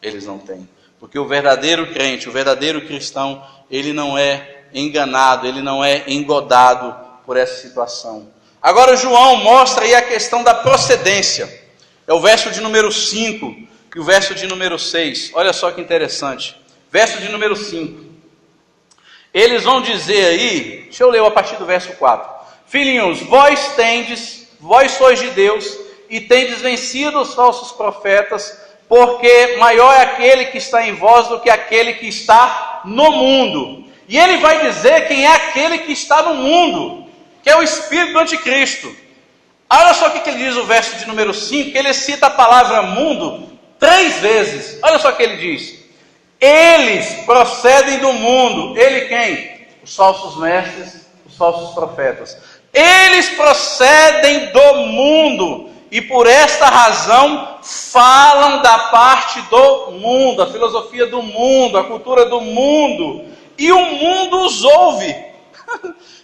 Eles não têm. Porque o verdadeiro crente, o verdadeiro cristão, ele não é enganado, ele não é engodado por essa situação. Agora João mostra aí a questão da procedência. É o verso de número 5 e o verso de número 6. Olha só que interessante. Verso de número 5. Eles vão dizer aí, deixa eu ler a partir do verso 4. Filhinhos, vós sois de Deus e tendes vencido os falsos profetas, porque maior é aquele que está em vós do que aquele que está no mundo. E ele vai dizer quem é aquele que está no mundo, que é o espírito do anticristo. Olha só o que ele diz no verso de número 5, que ele cita a palavra mundo 3 vezes. Olha só o que ele diz: eles procedem do mundo. Ele quem? Os falsos mestres, os falsos profetas. Eles procedem do mundo e por esta razão falam da parte do mundo, a filosofia do mundo, a cultura do mundo, e o mundo os ouve.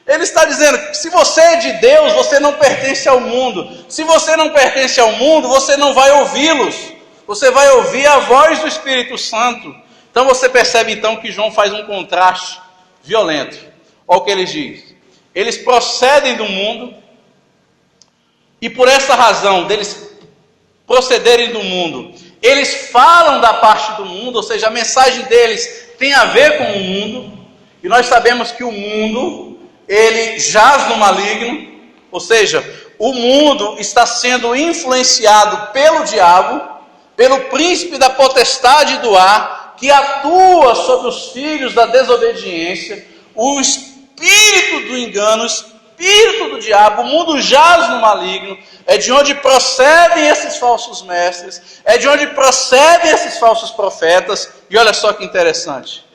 Ele está dizendo que se você é de Deus, você não pertence ao mundo. Se você não pertence ao mundo, você não vai ouvi-los. Você vai ouvir a voz do Espírito Santo. Então você percebe então que João faz um contraste violento. Olha o que ele diz. Eles procedem do mundo, e por essa razão deles procederem do mundo, eles falam da parte do mundo, ou seja, a mensagem deles tem a ver com o mundo, e nós sabemos que o mundo, ele jaz no maligno, ou seja, o mundo está sendo influenciado pelo diabo, pelo príncipe da potestade do ar, que atua sobre os filhos da desobediência, o espírito do engano, o espírito do diabo. O mundo jaz no maligno, é de onde procedem esses falsos mestres, é de onde procedem esses falsos profetas, e olha só que interessante,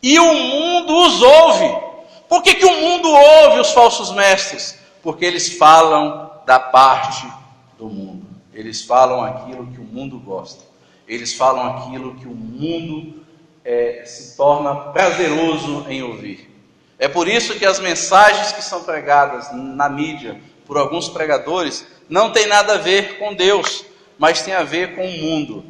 e o mundo os ouve. Por que o mundo ouve os falsos mestres? Porque eles falam da parte do mundo, eles falam aquilo que o mundo gosta, eles falam aquilo que o mundo se torna prazeroso em ouvir. É por isso que as mensagens que são pregadas na mídia por alguns pregadores não tem nada a ver com Deus, mas tem a ver com o mundo.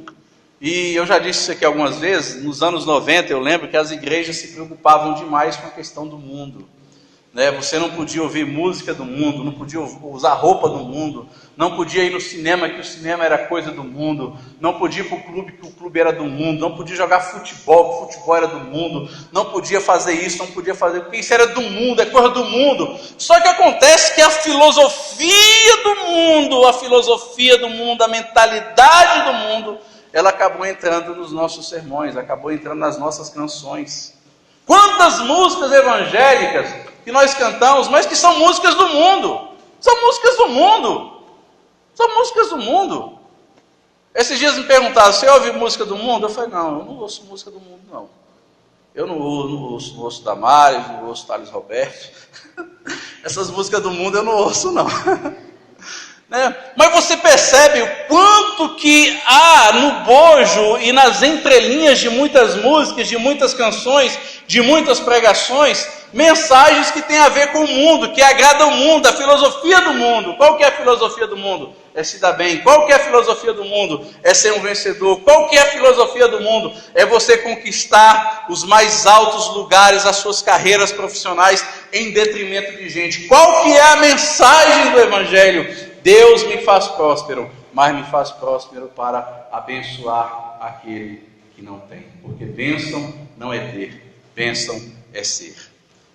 E eu já disse isso aqui algumas vezes. Nos anos 90 eu lembro que as igrejas se preocupavam demais com a questão do mundo, né? Você não podia ouvir música do mundo, não podia usar roupa do mundo, não podia ir no cinema, que o cinema era coisa do mundo, não podia ir para o clube, que o clube era do mundo, não podia jogar futebol, que o futebol era do mundo, não podia fazer isso, não podia fazer, porque isso era do mundo, é coisa do mundo. Só que acontece que a filosofia do mundo, a mentalidade do mundo, ela acabou entrando nos nossos sermões, acabou entrando nas nossas canções. Quantas músicas evangélicas que nós cantamos, mas que são músicas do mundo. São músicas do mundo. São músicas do mundo. Esses dias me perguntaram, você ouve música do mundo? Eu falei, não, eu não ouço música do mundo, não. Eu não ouço Damares, não ouço Thales Roberto. Essas músicas do mundo eu não ouço, não. Né? Mas você percebe o quanto que há no bojo e nas entrelinhas de muitas músicas, de muitas canções, de muitas pregações, mensagens que têm a ver com o mundo, que agradam o mundo, a filosofia do mundo. Qual que é a filosofia do mundo? É se dar bem. Qual que é a filosofia do mundo? É ser um vencedor. Qual que é a filosofia do mundo? É você conquistar os mais altos lugares, as suas carreiras profissionais, em detrimento de gente. Qual que é a mensagem do Evangelho? Deus me faz próspero, mas me faz próspero para abençoar aquele que não tem. Porque bênção não é ter, bênção é ser.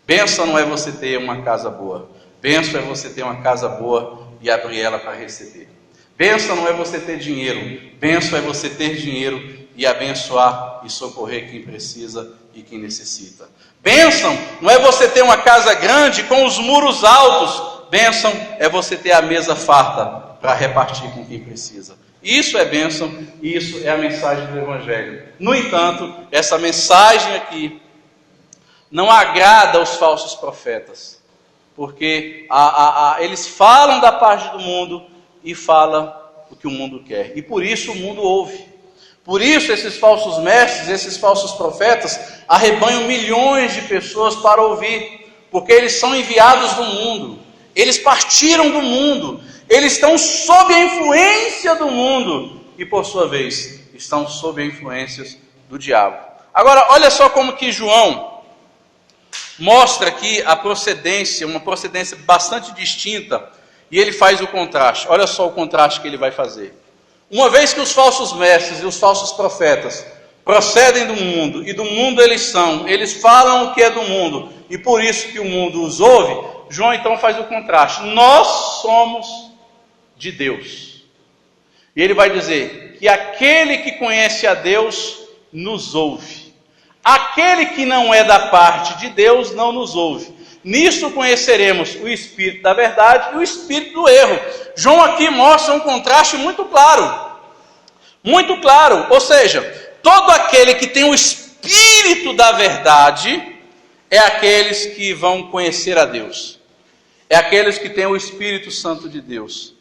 Bênção não é você ter uma casa boa. Bênção é você ter uma casa boa e abrir ela para receber. Bênção não é você ter dinheiro. Bênção é você ter dinheiro e abençoar e socorrer quem precisa e quem necessita. Bênção não é você ter uma casa grande com os muros altos. Bênção é você ter a mesa farta para repartir com quem precisa. Isso é bênção, isso é a mensagem do Evangelho. No entanto, essa mensagem aqui não agrada aos falsos profetas, porque eles falam da parte do mundo e falam o que o mundo quer, e por isso o mundo ouve. Por isso esses falsos mestres, esses falsos profetas arrebanham milhões de pessoas para ouvir, porque eles são enviados do mundo, eles partiram do mundo, eles estão sob a influência do mundo e por sua vez estão sob a influência do diabo. Agora olha só como que João mostra aqui a procedência, uma procedência bastante distinta, e ele faz o contraste. Olha só o contraste que ele vai fazer. Uma vez que os falsos mestres e os falsos profetas procedem do mundo, e do mundo eles falam o que é do mundo, e por isso que o mundo os ouve, João então faz o contraste. Nós somos de Deus. E ele vai dizer que aquele que conhece a Deus nos ouve. Aquele que não é da parte de Deus não nos ouve. Nisso conheceremos o espírito da verdade e o espírito do erro. João aqui mostra um contraste muito claro. Muito claro. Ou seja, todo aquele que tem o espírito da verdade é aqueles que vão conhecer a Deus. É aqueles que têm o Espírito Santo de Deus.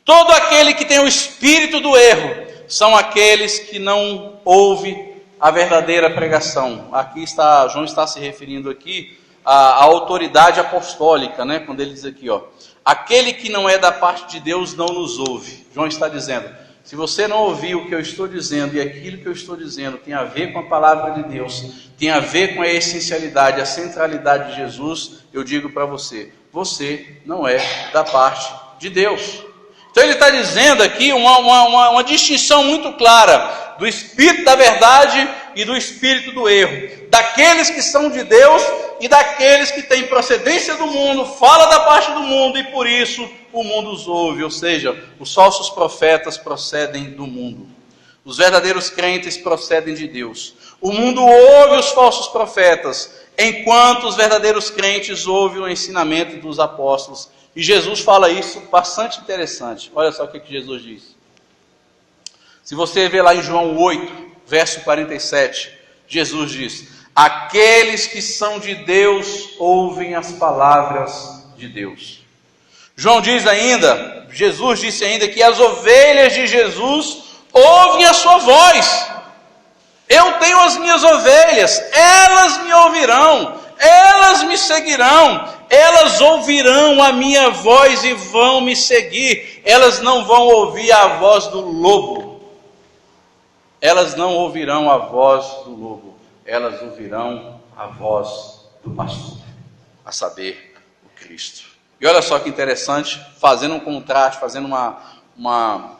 Todo aquele que tem o espírito do erro são aqueles que não ouvem a verdadeira pregação. Aqui João está se referindo aqui a autoridade apostólica, né? Quando ele diz aqui, ó, aquele que não é da parte de Deus não nos ouve. João está dizendo, se você não ouvir o que eu estou dizendo, e aquilo que eu estou dizendo tem a ver com a palavra de Deus, tem a ver com a essencialidade, a centralidade de Jesus, eu digo para você, você não é da parte de Deus. Então ele está dizendo aqui uma distinção muito clara do espírito da verdade e do espírito do erro, daqueles que são de Deus e daqueles que têm procedência do mundo, fala da parte do mundo e por isso o mundo os ouve, ou seja, os falsos profetas procedem do mundo, os verdadeiros crentes procedem de Deus. O mundo ouve os falsos profetas, enquanto os verdadeiros crentes ouvem o ensinamento dos apóstolos. E Jesus fala isso bastante interessante. Olha só o que Jesus diz. Se você ver lá em João 8, verso 47, Jesus diz, aqueles que são de Deus ouvem as palavras de Deus. João diz ainda, Jesus disse ainda que as ovelhas de Jesus ouvem a sua voz. Eu tenho as minhas ovelhas, elas me ouvirão, elas me seguirão, elas ouvirão a minha voz e vão me seguir. Elas não vão ouvir a voz do lobo. Elas não ouvirão a voz do lobo. Elas ouvirão a voz do pastor, a saber, o Cristo. E olha só que interessante, fazendo um contraste, fazendo uma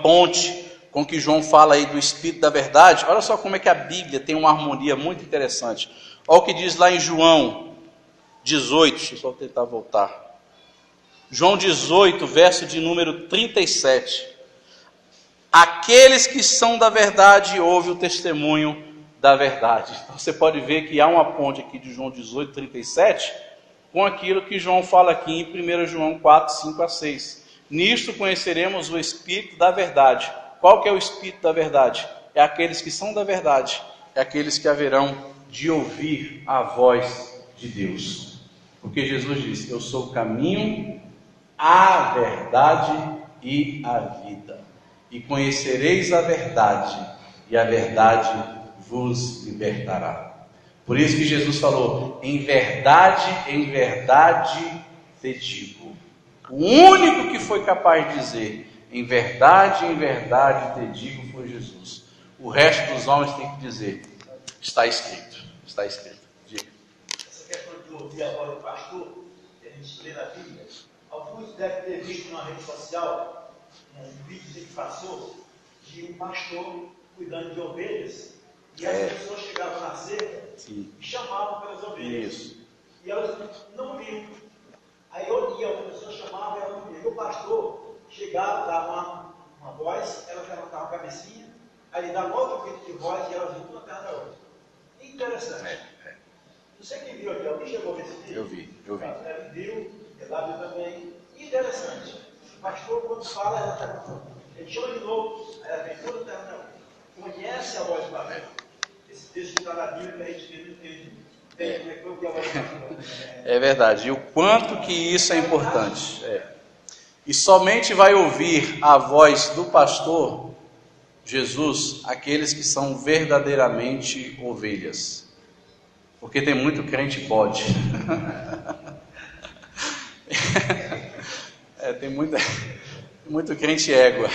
ponte com o que João fala aí do Espírito da verdade. Olha só como é que a Bíblia tem uma harmonia muito interessante. Olha o que diz lá em João 18, deixa eu só tentar voltar. João 18, verso de número 37. Aqueles que são da verdade ouvem o testemunho da verdade. Então você pode ver que há uma ponte aqui de João 18, 37, com aquilo que João fala aqui em 1 João 4, 5 a 6. Nisto conheceremos o Espírito da verdade. Qual que é o Espírito da verdade? É aqueles que são da verdade, é aqueles que haverão de ouvir a voz de Deus. Porque Jesus disse, eu sou o caminho, a verdade e a vida. E conhecereis a verdade, e a verdade vos libertará. Por isso que Jesus falou, em verdade te digo. O único que foi capaz de dizer, em verdade te digo, foi Jesus. O resto dos homens tem que dizer, está escrito, está escrito. Diga. Essa questão de ouvir a voz do pastor, que a gente lê na Bíblia, alguns devem ter visto numa rede social, um vídeo que passou, de um pastor cuidando de ovelhas, e as pessoas chegavam na cerca e chamavam pelas ovelhas. Isso. E elas não viam. Aí outro dia outra pessoa chamava e ela não via. E o pastor chegava, dava uma voz, ela levantava a cabecinha, aí ele dava outro grito de voz e elas iam uma atrás da outra. Interessante. Não sei quem viu aqui, alguém chegou a ver esse vídeo? Eu vi. Ela viu, ela viu também. Interessante. O pastor, quando fala, ela está. Ele chama de novo, aí ela vem toda atrás da outra. Conhece a voz do pastor. Esse texto está na Bíblia que a gente entende. É verdade, e o quanto que isso é importante. E somente vai ouvir a voz do pastor Jesus aqueles que são verdadeiramente ovelhas, porque tem muito crente bode. Tem muito crente égua,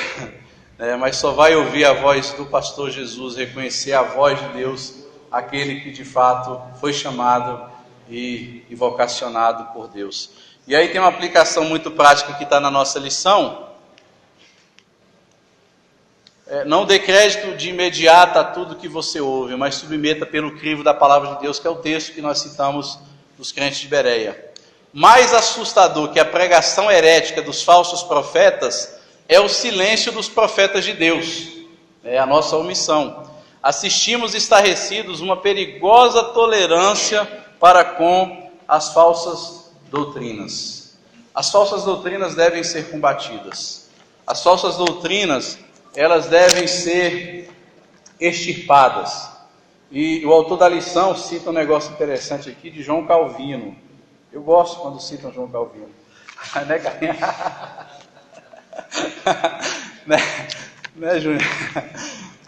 mas só vai ouvir a voz do pastor Jesus, reconhecer a voz de Deus, aquele que de fato foi chamado e vocacionado por Deus. E aí tem uma aplicação muito prática que está na nossa lição. Não dê crédito de imediato a tudo que você ouve, mas submeta pelo crivo da palavra de Deus, que é o texto que nós citamos dos crentes de Bereia. Mais assustador que a pregação herética dos falsos profetas é o silêncio dos profetas de Deus, é a nossa omissão. Assistimos estarrecidos uma perigosa tolerância para com as falsas doutrinas. As falsas doutrinas devem ser combatidas. As falsas doutrinas, elas devem ser extirpadas. E o autor da lição cita um negócio interessante aqui de João Calvino. Eu gosto quando citam João Calvino. Né, Carlinhos? Né, Júnior?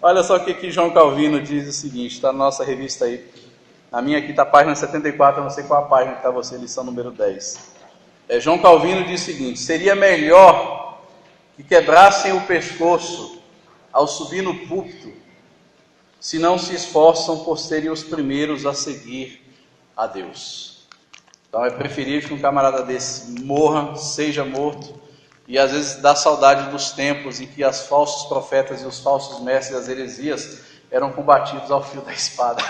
Olha só o que João Calvino diz o seguinte, está na nossa revista aí, Na minha aqui está a página 74, eu não sei qual a página que está você, lição número 10. João Calvino diz o seguinte: seria melhor que quebrassem o pescoço ao subir no púlpito, se não se esforçam por serem os primeiros a seguir a Deus. Então é preferível que um camarada desse morra, seja morto, e às vezes dá saudade dos tempos em que os falsos profetas e os falsos mestres das heresias eram combatidos ao fio da espada.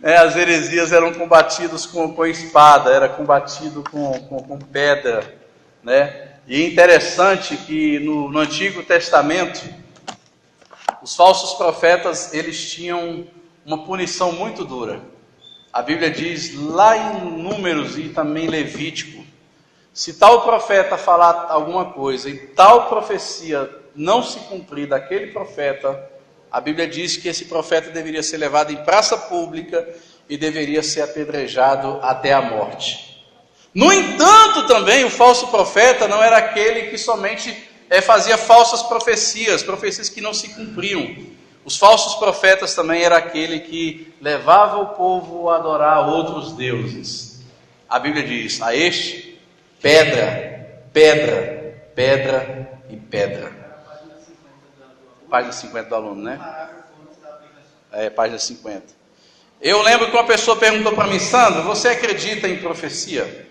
As heresias eram combatidas com espada, era combatido com pedra, né? E é interessante que no Antigo Testamento, os falsos profetas, eles tinham uma punição muito dura. A Bíblia diz lá em Números e também Levítico, se tal profeta falar alguma coisa e tal profecia não se cumprir daquele profeta, a Bíblia diz que esse profeta deveria ser levado em praça pública e deveria ser apedrejado até a morte. No entanto, também o falso profeta não era aquele que somente fazia falsas profecias que não se cumpriam. Os falsos profetas também era aquele que levava o povo a adorar outros deuses. A Bíblia diz: a este, pedra, pedra, pedra e pedra. Página 50 do aluno, né? Página 50. Eu lembro que uma pessoa perguntou para mim: Sandro, você acredita em profecia?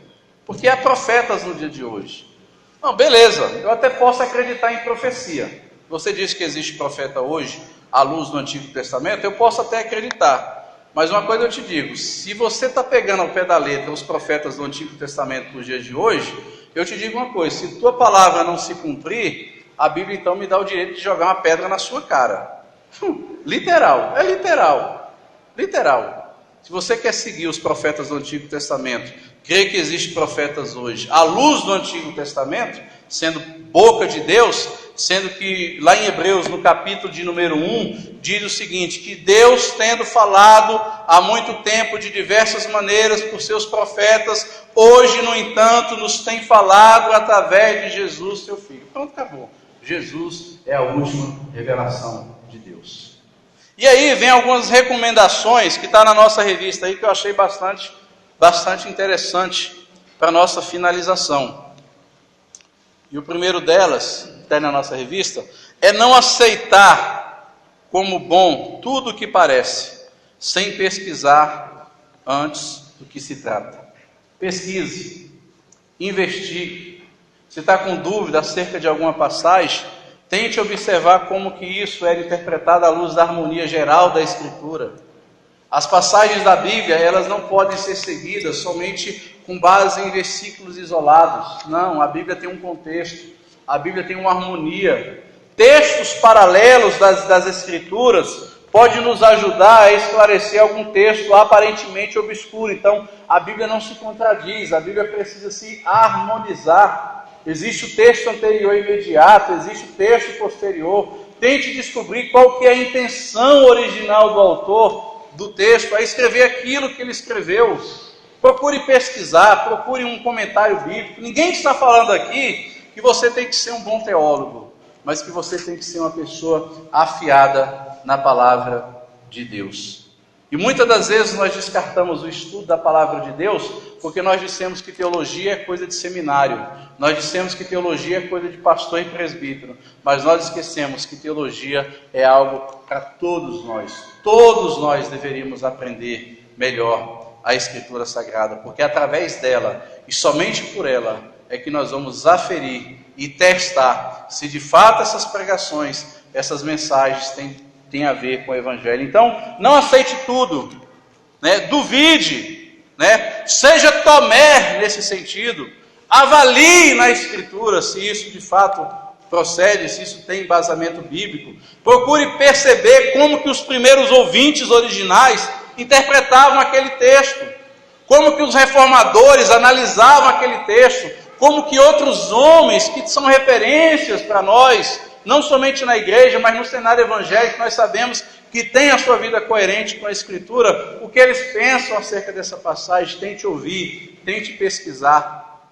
Porque há profetas no dia de hoje. Não, beleza, eu até posso acreditar em profecia. Você diz que existe profeta hoje, à luz do Antigo Testamento, eu posso até acreditar. Mas uma coisa eu te digo: se você está pegando ao pé da letra os profetas do Antigo Testamento nos dias de hoje, eu te digo uma coisa: se tua palavra não se cumprir, a Bíblia então me dá o direito de jogar uma pedra na sua cara. Literal, é literal. Literal. Se você quer seguir os profetas do Antigo Testamento, crê que existem profetas hoje, à luz do Antigo Testamento, sendo boca de Deus, sendo que lá em Hebreus, no capítulo de número 1, diz o seguinte: que Deus, tendo falado há muito tempo de diversas maneiras por seus profetas, hoje, no entanto, nos tem falado através de Jesus, seu Filho. Pronto, acabou. Jesus é a última revelação de Deus. E aí vem algumas recomendações que está na nossa revista aí, que eu achei bastante interessante para a nossa finalização. E o primeiro delas, que está na nossa revista, é não aceitar como bom tudo o que parece, sem pesquisar antes do que se trata. Pesquise, investigue. Se está com dúvida acerca de alguma passagem, tente observar como que isso era interpretado à luz da harmonia geral da Escritura. As passagens da Bíblia, elas não podem ser seguidas somente com base em versículos isolados. Não, a Bíblia tem um contexto, a Bíblia tem uma harmonia. Textos paralelos das Escrituras podem nos ajudar a esclarecer algum texto aparentemente obscuro. Então, a Bíblia não se contradiz, a Bíblia precisa se harmonizar. Existe o texto anterior imediato, existe o texto posterior. Tente descobrir qual que é a intenção original do autor do texto a escrever aquilo que ele escreveu. Procure pesquisar, procure um comentário bíblico. Ninguém está falando aqui que você tem que ser um bom teólogo, mas que você tem que ser uma pessoa afiada na palavra de Deus. E muitas das vezes nós descartamos o estudo da palavra de Deus porque nós dissemos que teologia é coisa de seminário, nós dissemos que teologia é coisa de pastor e presbítero, mas nós esquecemos que teologia é algo para todos nós. Todos nós deveríamos aprender melhor a Escritura Sagrada, porque através dela e somente por ela é que nós vamos aferir e testar se de fato essas pregações, essas mensagens têm a ver com o Evangelho. Então, não aceite tudo, né? Duvide, né? Seja Tomé nesse sentido, avalie na Escritura se isso de fato procede, se isso tem embasamento bíblico. Procure perceber como que os primeiros ouvintes originais interpretavam aquele texto, como que os reformadores analisavam aquele texto, como que outros homens que são referências para nós, não somente na igreja, mas no cenário evangélico, nós sabemos que tem a sua vida coerente com a Escritura, o que eles pensam acerca dessa passagem. Tente ouvir, tente pesquisar.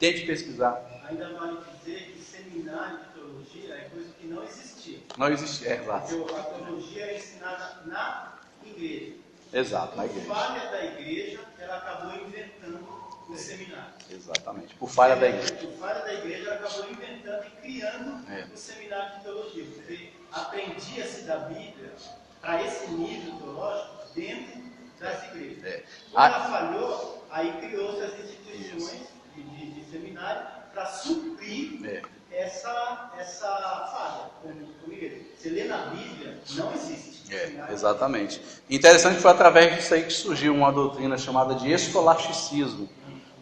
Tente pesquisar. Ainda vale dizer que seminário de teologia é coisa que não existia. Não existia, exato. Porque a teologia é ensinada na igreja. Exato, na igreja. Por falha da igreja, ela acabou inventando o seminário. Exatamente, por falha da igreja. Por falha da igreja, ela acabou inventando e criando o seminário de teologia. Porque aprendia-se da Bíblia para esse nível teológico dentro das igrejas. Quando ela falhou, aí criou-se as instituições de seminário para suprir essa falha. Você lê na Bíblia, não existe. Exatamente. Interessante que foi através disso aí que surgiu uma doutrina chamada de escolasticismo.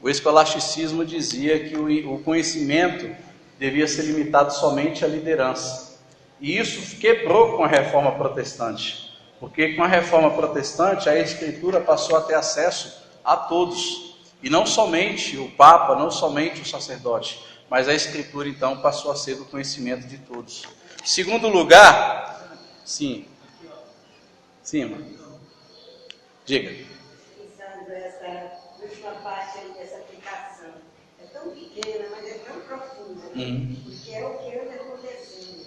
O escolasticismo dizia que o conhecimento devia ser limitado somente à liderança. E isso quebrou com a reforma protestante. Porque com a reforma protestante, a Escritura passou a ter acesso a todos. E não somente o Papa, não somente o sacerdote, mas a Escritura então passou a ser do conhecimento de todos. Segundo lugar, sim, diga. Pensando essa última parte aí dessa aplicação, é tão pequena, mas é tão profunda, porque é o que anda acontecendo.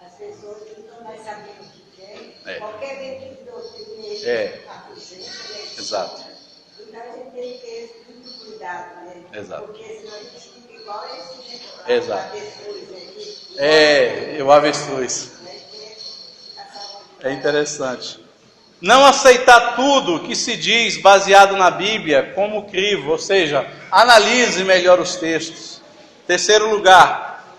As pessoas não estão mais sabendo o que querem, qualquer vento de doutrina Exato. Então a gente tem que ter muito cuidado, né? Exato. Porque senão a gente fica igual a esse, né? Exato. O avestruz. É interessante. Não aceitar tudo que se diz baseado na Bíblia como crivo, ou seja, analise melhor os textos. Terceiro lugar,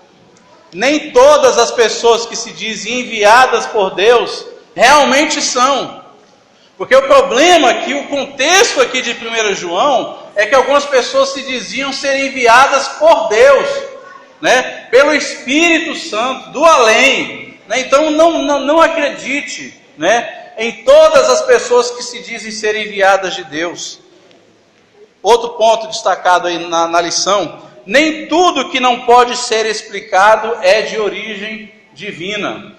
nem todas as pessoas que se dizem enviadas por Deus realmente são. Porque o problema aqui, o contexto aqui de 1 João, é que algumas pessoas se diziam ser enviadas por Deus, né? Pelo Espírito Santo, do além. Né? Então não acredite, né? Em todas as pessoas que se dizem ser enviadas de Deus. Outro ponto destacado aí na lição, nem tudo que não pode ser explicado é de origem divina.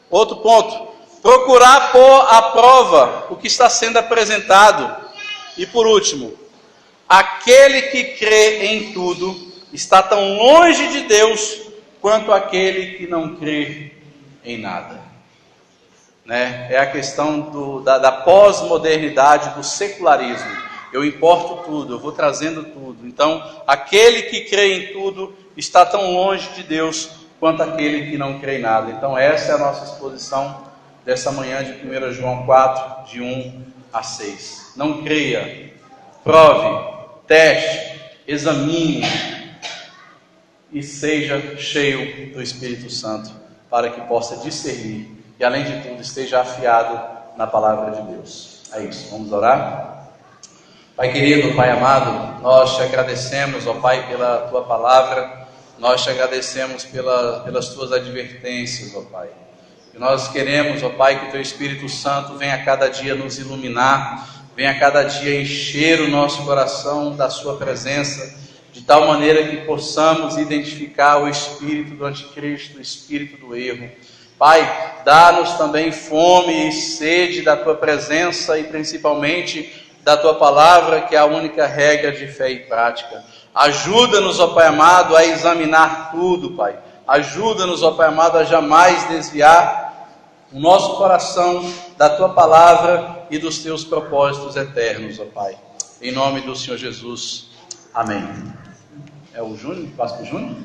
Outro ponto, procurar pôr à prova o que está sendo apresentado. E por último, aquele que crê em tudo está tão longe de Deus quanto aquele que não crê em nada. Né? É a questão da pós-modernidade, do secularismo. Eu importo tudo, eu vou trazendo tudo. Então, aquele que crê em tudo está tão longe de Deus quanto aquele que não crê em nada. Então, essa é a nossa exposição dessa manhã de 1 João 4, de 1 a 6. Não creia, prove, teste, examine e seja cheio do Espírito Santo para que possa discernir e, além de tudo, esteja afiado na palavra de Deus. É isso, vamos orar? Pai querido, Pai amado, nós te agradecemos, ó Pai, pela Tua palavra, nós te agradecemos pelas Tuas advertências, ó Pai. E nós queremos, ó Pai, que o Teu Espírito Santo venha a cada dia nos iluminar, venha a cada dia encher o nosso coração da Sua presença, de tal maneira que possamos identificar o espírito do anticristo, o espírito do erro. Pai, dá-nos também fome e sede da Tua presença e principalmente da Tua palavra, que é a única regra de fé e prática. Ajuda-nos, ó Pai amado, a examinar tudo, Pai. Ajuda-nos, ó Pai amado, a jamais desviar o nosso coração da Tua palavra e dos Teus propósitos eternos, ó Pai. Em nome do Senhor Jesus. Amém. É o Júnior? Passa para o Júnior?